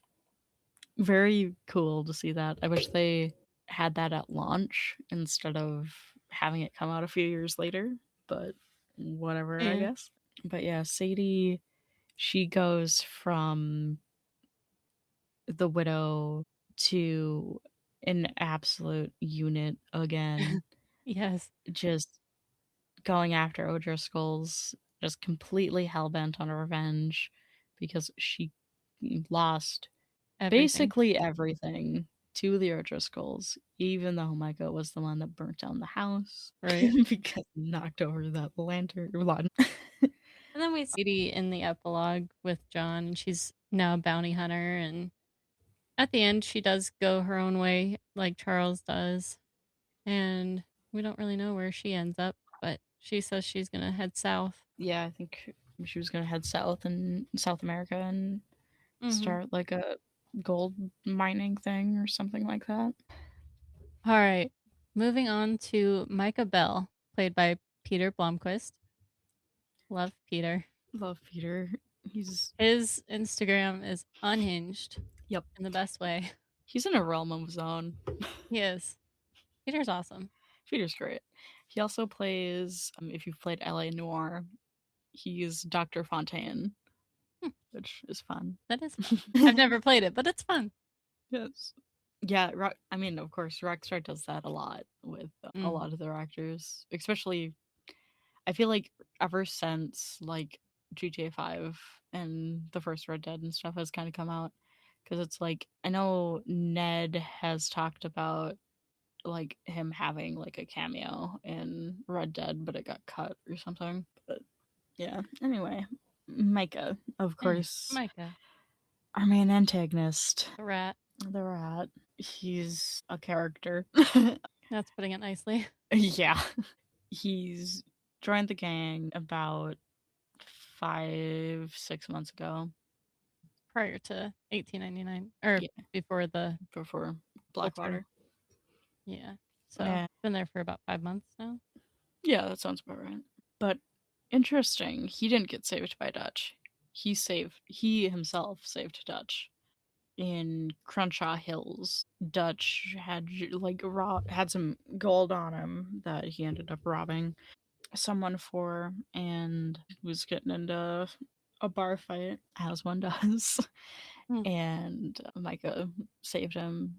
very cool to see that. I wish they had that at launch instead of having it come out a few years later, but whatever, I guess. But yeah, Sadie, she goes from the widow to an absolute unit again. Yes. Just going after O'Driscoll's, just completely hell-bent on revenge because she lost basically everything to the O'Driscolls, even though Micah was the one that burnt down the house. Right. Because he knocked over that lantern. And then we see Sadie in the epilogue with John, and she's now a bounty hunter. And at the end, she does go her own way, like Charles does. And we don't really know where she ends up, but she says she's going to head south. Yeah, I think she was going to head south in South America and start like a gold mining thing or something like that. All right. Moving on to Micah Bell, played by Peter Blomquist. Love Peter. Love Peter. His Instagram is unhinged. Yep. In the best way. He's in a realm of his own. He is. Peter's awesome. Peter's great. He also plays, if you've played LA Noir, he's Dr. Fontaine, which is fun. That is fun. I've never played it, but it's fun. Yes. Yeah, I mean, of course, Rockstar does that a lot with a lot of their actors, especially. I feel like ever since like GTA 5 and the first Red Dead and stuff has kind of come out, because it's like I know Ned has talked about like him having like a cameo in Red Dead, but it got cut or something. But yeah, anyway, Micah, of course, Micah, our main antagonist, the rat. The rat. He's a character. That's putting it nicely. Yeah. He's joined the gang about 5-6 months ago. Prior to 1899. Or before Blackwater. Yeah. So been there for about 5 months now. Yeah, that sounds about right. But interesting, he didn't get saved by Dutch. He himself saved Dutch. In Crenshaw Hills, Dutch had had some gold on him that he ended up robbing someone for, and was getting into a bar fight, as one does. And Micah saved him,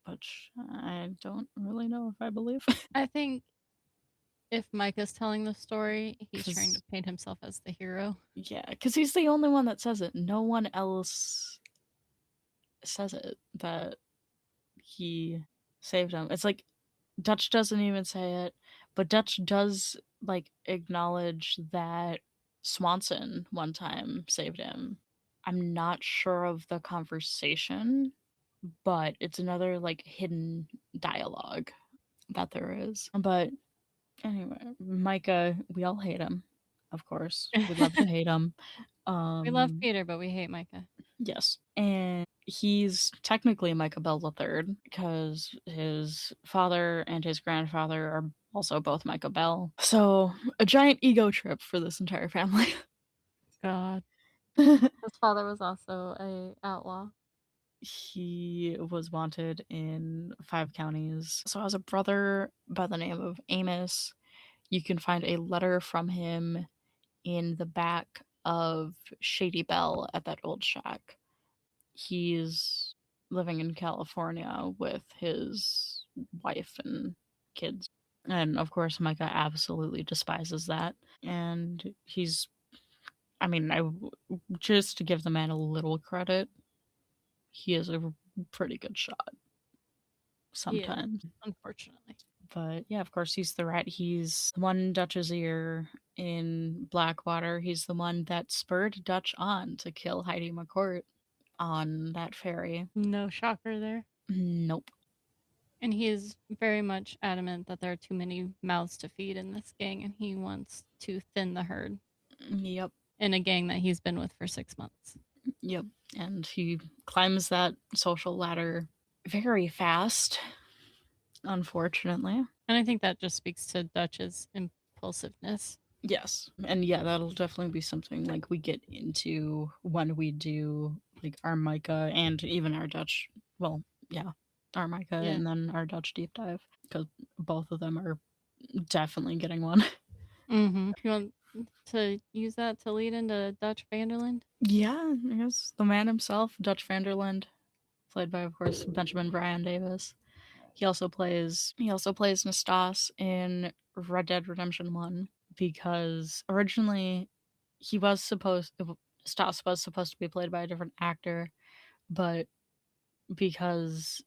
which I don't really know if I believe. I think if Micah's telling the story, he's trying to paint himself as the hero. Yeah, because he's the only one that says it. No one else says it, that he saved him. It's like Dutch doesn't even say it, but Dutch does like acknowledge that Swanson one time saved him. I'm not sure of the conversation, but it's another like hidden dialogue that there is. But anyway, Micah, we all hate him, of course. We love to hate him. We love Peter, but we hate Micah. Yes. And he's technically Micah Bell III because his father and his grandfather are also both Micah Bell. So a giant ego trip for this entire family. God. His father was also a outlaw. He was wanted in 5 counties. So has a brother by the name of Amos. You can find a letter from him in the back of Shady Bell at that old shack. He's living in California with his wife and kids. And of course, Micah absolutely despises that. And he's, I mean, just to give the man a little credit, he is a pretty good shot Yeah, sometimes. unfortunately. But yeah, of course, he's the rat. He's the one Dutch's ear in Blackwater. He's the one that spurred Dutch on to kill Heidi McCourt on that ferry. No shocker there. Nope. And he is very much adamant that there are too many mouths to feed in this gang, and he wants to thin the herd Yep. in a gang that he's been with for 6 months. Yep. And he climbs that social ladder very fast, unfortunately. And I think that just speaks to Dutch's impulsiveness. Yes. And yeah, that'll definitely be something like we get into when we do like our Micah and even our Dutch. Well, yeah, our Micah Yeah. and then our Dutch deep dive because both of them are definitely getting one. Mm-hmm. You want to use that to lead into Dutch Vanderland? Yeah, I guess the man himself, Dutch Vanderland, played by of course Benjamin Brian Davis. He also plays Nastas in Red Dead Redemption 1 because originally he was supposed Stas was supposed to be played by a different actor, but because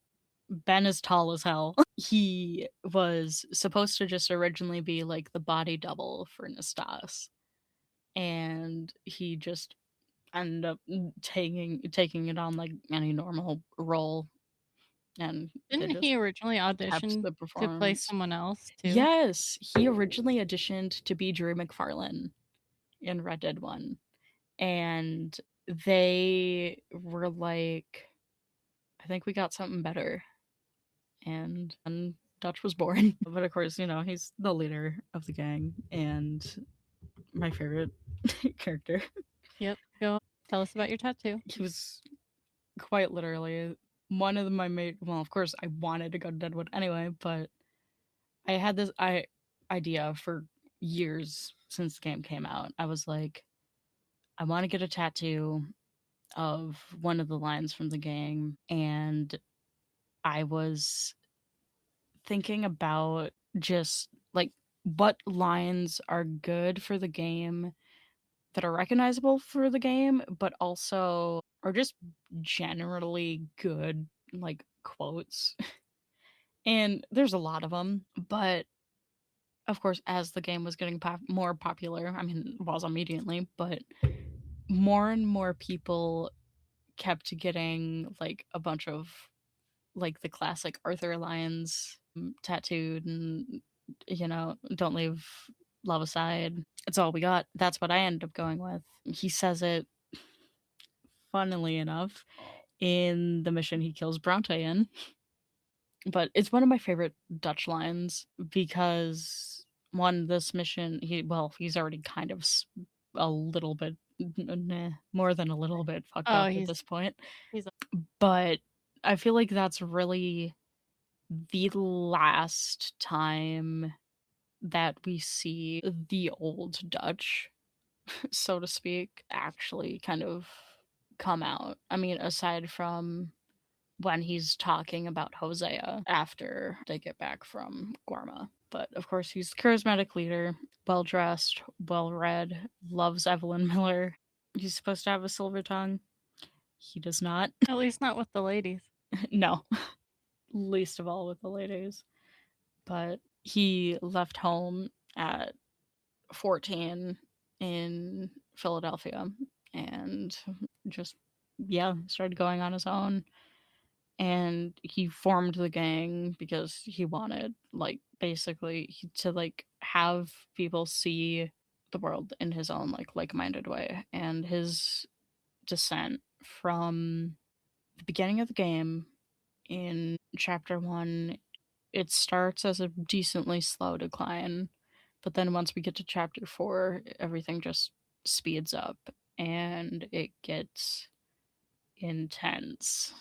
Ben is tall as hell, he was supposed to just originally be like the body double for Nastas, and he just ended up taking it on like any normal role, and they Didn't just he originally kept audition the to play performance. someone else too? Yes, he originally auditioned to be Drew McFarlane in Red Dead 1, and they were like, I think we got something better. And Dutch was born. But of course, he's the leader of the gang and my favorite character. Yep. Go on. Tell us about your tattoo. He was quite literally one of my main. Well, of course, I wanted to go to Deadwood anyway, but I had this idea for years since the game came out. I was like, I want to get a tattoo of one of the lines from the game, and I was thinking about just like what lines are good for the game that are recognizable for the game, but also are just generally good like quotes. And there's a lot of them, but of course, as the game was getting more popular, I mean, it was immediately, but more and more people kept getting like a bunch of like the classic Arthur lines tattooed, and don't leave love aside. It's all we got. That's what I ended up going with. He says it, funnily enough, in the mission he kills Bronte in. But it's one of my favorite Dutch lines because one, this mission, he's already kind of a little bit, more than a little bit fucked Oh, up at this point. he's But I feel like that's really the last time that we see the old Dutch, so to speak, actually kind of come out. I mean, aside from when he's talking about Hosea after they get back from Guarma. But of course, he's a charismatic leader, well dressed, well read, loves Evelyn Miller. He's supposed to have a silver tongue. He does not. at least not with the ladies. No, least of all with the ladies. But he left home at 14 in Philadelphia and just, yeah, started going on his own. And he formed the gang because he wanted, like, basically to, like, have people see the world in his own, like-minded way. And his descent from the beginning of the game in chapter 1, it starts as a decently slow decline, but then once we get to chapter 4, everything just speeds up and it gets intense.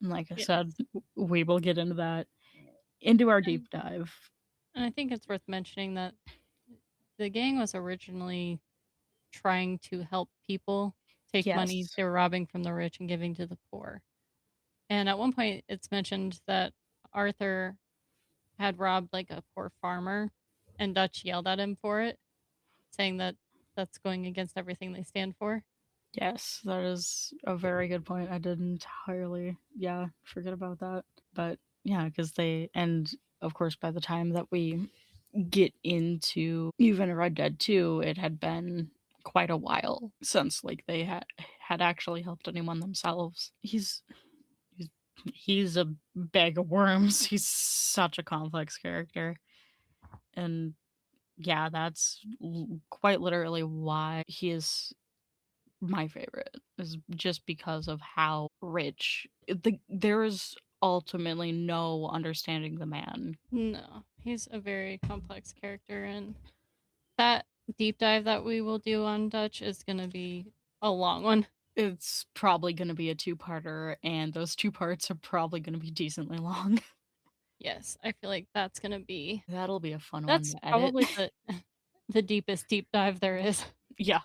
And like I Yes. said, we will get into that into our And, deep dive. and I think it's worth mentioning that the gang was originally trying to help people take money Yes. they were robbing from the rich and giving to the poor. And at one point, it's mentioned that Arthur had robbed like a poor farmer, and Dutch yelled at him for it, saying that that's going against everything they stand for. Yes, that is a very good point. I did entirely, forget about that. But yeah, because and of course, by the time that we get into even Red Dead 2, it had been quite a while since like they had actually helped anyone themselves. He's he's a bag of worms. He's such a complex character. And yeah, that's quite literally why he is my favorite, is just because of how rich there is ultimately no understanding the man. No, he's a very complex character, and that deep dive that we will do on Dutch is going to be a long one. It's probably going to be a two-parter, and those two parts are probably going to be decently long. Yes, I feel like that's going to be That'll be a fun one that's to edit. probably the deepest deep dive there is. Yeah.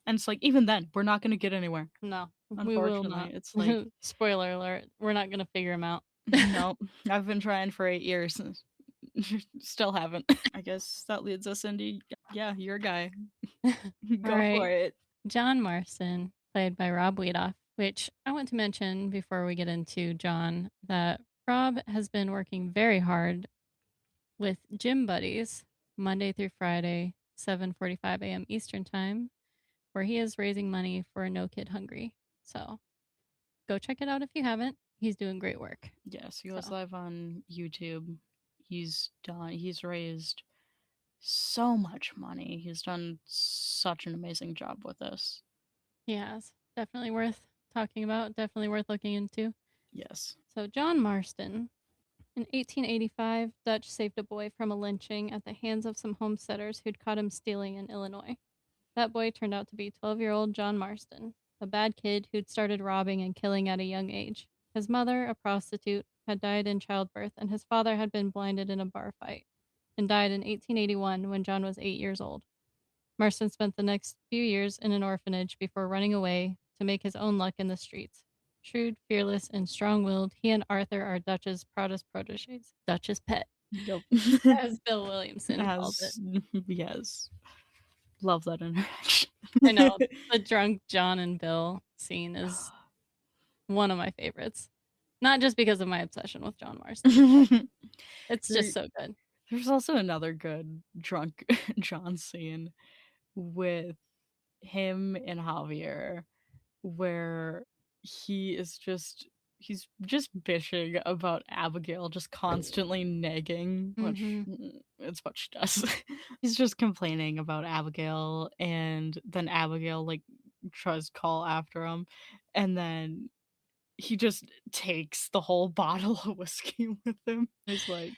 And it's like, even then, we're not going to get anywhere. No, we will Unfortunately, not. it's like, Spoiler alert, we're not going to figure him out. no, I've been trying for 8 years. Still haven't. I guess that leads us into, yeah, your guy. All Go for right. it. John Marston, played by Rob Wiedoff, which I want to mention before we get into John that Rob has been working very hard with Gym Buddies Monday through Friday, 7:45 a.m. Eastern Time, where he is raising money for No Kid Hungry. So go check it out if you haven't. He's doing great work. Yes, he goes So live on YouTube. He's raised so much money. He's done such an amazing job with this. he has definitely worth talking about, definitely worth looking into. Yes. So John Marston. In 1885, Dutch saved a boy from a lynching at the hands of some homesteaders who'd caught him stealing in Illinois. That boy turned out to be 12-year-old John Marston, a bad kid who'd started robbing and killing at a young age. His mother, a prostitute, had died in childbirth, and his father had been blinded in a bar fight and died in 1881 when John was 8 years old. Marston spent the next few years in an orphanage before running away to make his own luck in the streets. Shrewd, fearless, and strong willed, he and Arthur are Dutch's proudest proteges. Dutch's pet, Yep. as Bill Williamson calls it. As yes. Love that interaction. I know the drunk John and Bill scene is one of my favorites. Not just because of my obsession with John Marston. It's just so good. There's also another good drunk John scene with him and Javier where he's just bitching about Abigail, just constantly nagging, which Mm-hmm. it's what she does. He's just complaining about Abigail, and then Abigail like tries to call after him, and then he just takes the whole bottle of whiskey with him. He's like,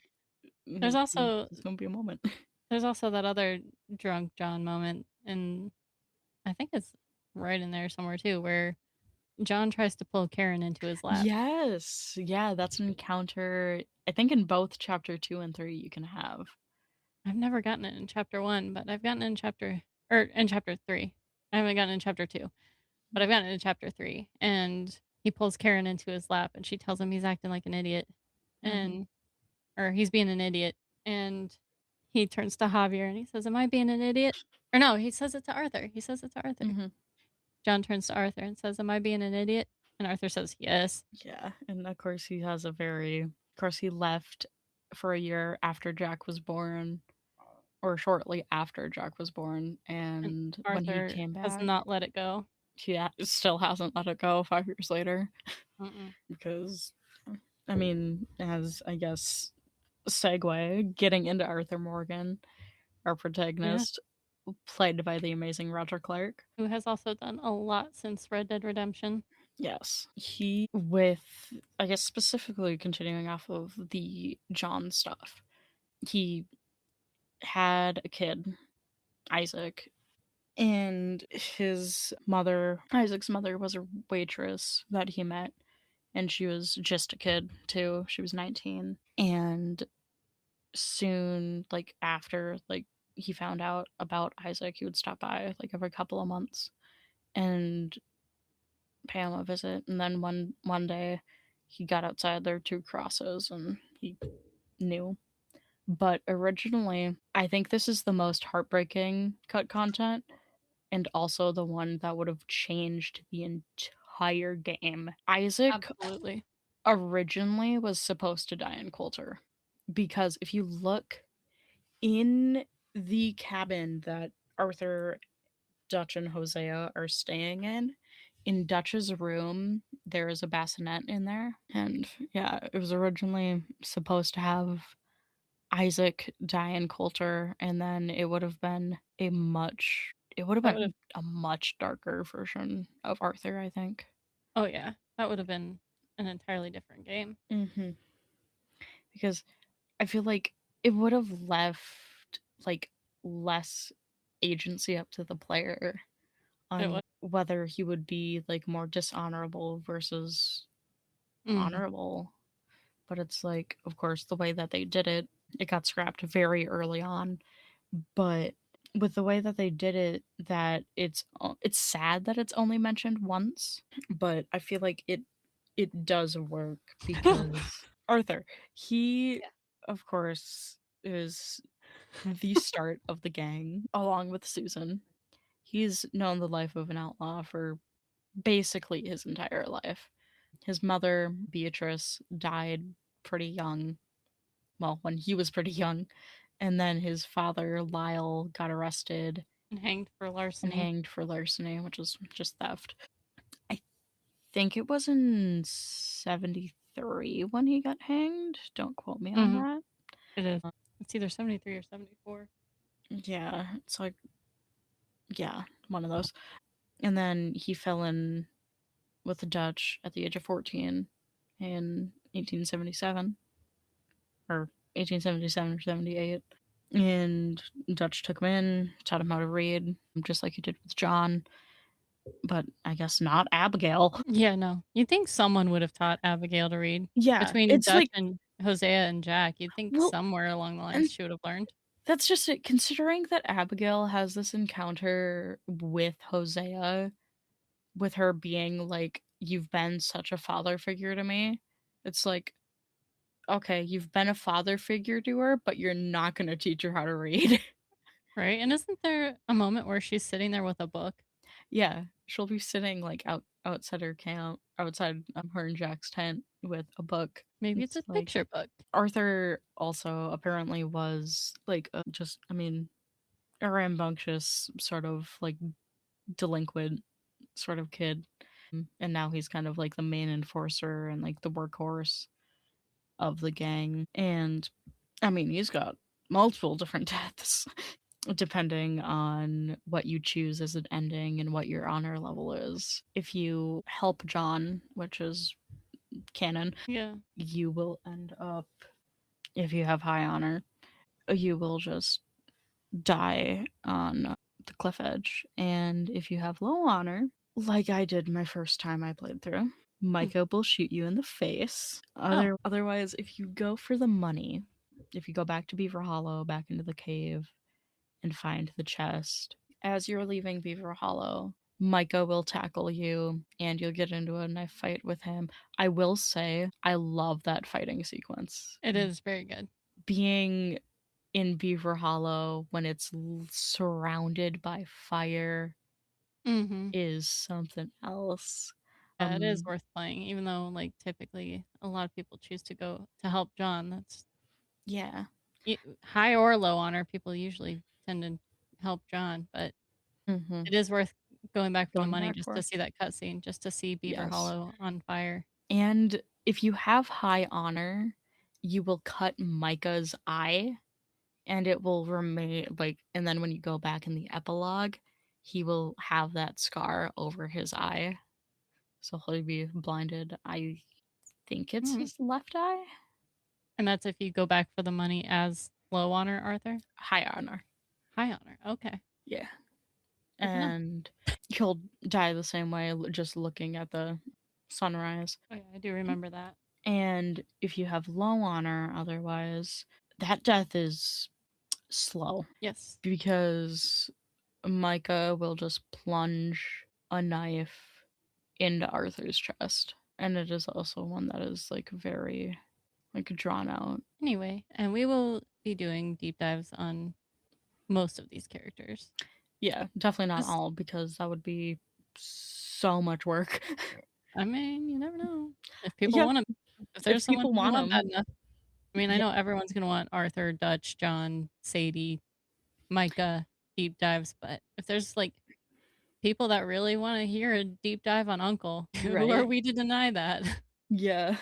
There's also It's gonna be a moment." there's also that other drunk John moment, and I think it's right in there somewhere too, where John tries to pull Karen into his lap. Yes, yeah, that's an encounter. I think in both chapter 2 and 3 you can have. I've never gotten it in chapter 1, but I've gotten it in chapter 3. I haven't gotten it in chapter 2, but I've gotten it in chapter 3. And he pulls Karen into his lap, and she tells him he's acting like an idiot, Mm-hmm. and or he's being an idiot. And he turns to Javier and he says, "Am I being an idiot?" Or no, he says it to Arthur. He says it to Arthur. Mm-hmm. John turns to Arthur and says, "Am I being an idiot?" And Arthur says, "Yes." Yeah, and of course of course he left for a year after Jack was born, or shortly after Jack was born, And and when he Arthur came has back, not let it go. still hasn't let it go 5 years later. Mm-mm. Because, I mean, as I guess segue, getting into Arthur Morgan, our Yeah. protagonist, played by the amazing Roger Clark. Who has also done a lot since Red Dead Redemption. Yes. With, I guess, specifically continuing off of the John stuff, he had a kid, Isaac, and Isaac's mother, was a waitress that he met, and she was just a kid too. She was 19. And soon, like, after, like, he found out about Isaac, he would stop by, like, every couple of months and pay him a visit. And then one day he got outside their two crosses and he new. But originally, I think this is the most heartbreaking cut content and also the one that would have changed the entire game. Isaac Absolutely. originally was supposed to die in Coulter because if you look in the cabin that Arthur, Dutch, and Hosea are staying in Dutch's room, there is a bassinet in there. And yeah, it was originally supposed to have Isaac die in Coulter, and then it would have That would have been a much darker version of Arthur, I think. Oh yeah. That would have been an entirely different game. Hmm. Because I feel like it would have left like less agency up to the player It on would. whether he would be like more dishonorable versus Mhm. honorable. But it's like, of course, the way that they did it, it got scrapped very early on. But with the way that they did it, that it's sad that it's only mentioned once, but I feel like it does work because Arthur, he Yeah. of course is the start of the gang along with Susan. He's known the life of an outlaw for basically his entire life. His mother, Beatrice, died pretty young. Well, when he was pretty young. And then his father, Lyle, got arrested And hanged for and larceny. hanged for larceny, which is just theft. I think it was in 73 when he got hanged. Don't quote me on Mhm. that. It is. It's either 73 or 74. Yeah, it's like, yeah, one of those. And then he fell in with the Dutch at the age of 14 in 1877, or 1877 or 78. And Dutch took him in, taught him how to read, just like he did with John, but I guess not Abigail. Yeah, no. You'd think someone would have taught Abigail to read. Yeah, Between it's Dutch like, and Hosea and Jack, you'd think well, somewhere along the lines and she would have learned. that's just it. Considering that Abigail has this encounter with Hosea, with her being like, "You've been such a father figure to me," it's like, okay, you've been a father figure to her, but you're not going to teach her how to read. Right? And isn't there a moment where she's sitting there with a book? Yeah, she'll be sitting like outside her camp, outside her and Jack's tent with a book. Maybe it's It's a like picture book. Arthur also apparently was like just, I mean, a rambunctious sort of like delinquent sort of kid. And now he's kind of like the main enforcer and like the workhorse of the gang. And I mean, he's got multiple different deaths depending on what you choose as an ending and what your honor level is. If you help John, which is canon, Yeah. you will end up, if you have high honor, you will just die on the cliff edge. And if you have low honor, like I did my first time I played through, Hmm. Micah will shoot you in the face. Oh, Otherwise, if you go for the money, if you go back to Beaver Hollow, back into the cave, and find the chest, as you're leaving Beaver Hollow, Micah will tackle you and you'll get into a knife fight with him. I will say, I love that fighting sequence. it is very good. Being in Beaver Hollow when it's surrounded by fire Mm-hmm. is something else. Yeah, it is worth playing, even though like typically a lot of people choose to go to help John. That's Yeah. high or low honor. People usually tend to help John, but Hmm. it is worth going back for the Going money back just to for. see that cutscene, just to see Beaver Yes. Hollow on fire. And if you have high honor, you will cut Micah's eye and it will remain like, and then when you go back in the epilogue, he will have that scar over his eye. So he'll be blinded. I think it's Mhm. his left eye. And that's if you go back for the money as low honor, Arthur? High honor. High honor. Okay. Yeah. Good to know. And he'll die the same way, just looking at the sunrise. Oh, yeah, I do remember that. And if you have low honor, otherwise, that death is slow Yes. because Micah will just plunge a knife into Arthur's chest. And it is also one that is like very like drawn out. Anyway, and we will be doing deep dives on most of these characters. Yeah, definitely not This, all because that would be so much work. I mean, you never know. If people Yeah, want them, if if there's someone people who want want that them. enough. I mean, I Yeah, know everyone's gonna want Arthur, Dutch, John, Sadie, Micah deep dives, but if there's like people that really want to hear a deep dive on Uncle, who are right. we to deny that? Yeah.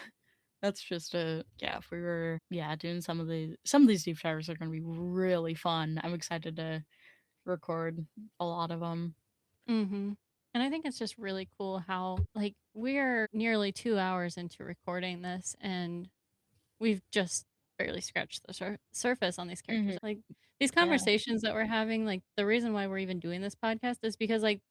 That's just a yeah, if we were doing some of these deep dives are gonna be really fun. I'm excited to record a lot of them. Mm-hmm. And I think it's just really cool how, like, we're nearly 2 hours into recording this, and we've just barely scratched the surface on these characters. Mhm. Like, these Yeah. conversations that we're having, like, the reason why we're even doing this podcast is because, like,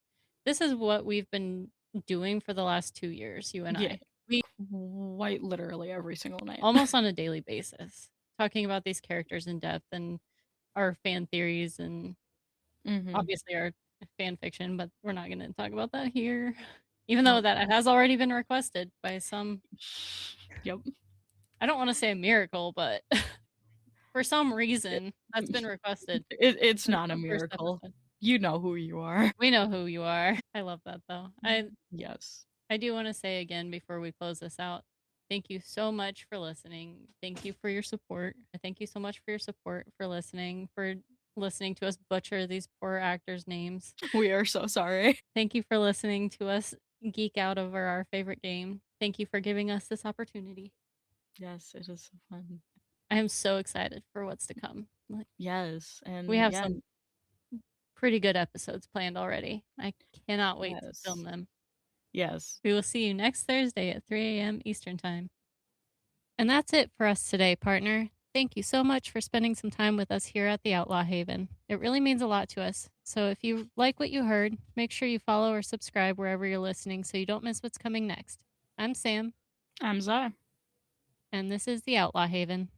this is what we've been doing for the last 2 years, you and Yeah. I. We Quite literally every single night. almost on a daily basis talking about these characters in depth and our fan theories and Mhm. obviously our fan fiction, but we're not going to talk about that here. Even though Oh, that has already been requested by some, yep. I don't want to say a miracle, but for some reason that's been requested It's for not a the first miracle. episode. You know who you are. We know who you are. I love that though. Yes. I do want to say again before we close this out, thank you so much for listening. Thank you for your support. I thank you so much for your support, for listening to us butcher these poor actors' names. We are so sorry. Thank you for listening to us geek out over our favorite game. Thank you for giving us this opportunity. Yes, it is so fun. I am so excited for what's to come. Like, Yes, we and have yeah, some pretty good episodes planned already. I cannot wait to film yes. them. Yes. We will see you next Thursday at 3 a.m. Eastern Time. And that's it for us today, partner. Thank you so much for spending some time with us here at the Outlaw Haven. It really means a lot to us. So if you like what you heard, make sure you follow or subscribe wherever you're listening so you don't miss what's coming next. I'm Sam, I'm Zai. and this is the Outlaw Haven.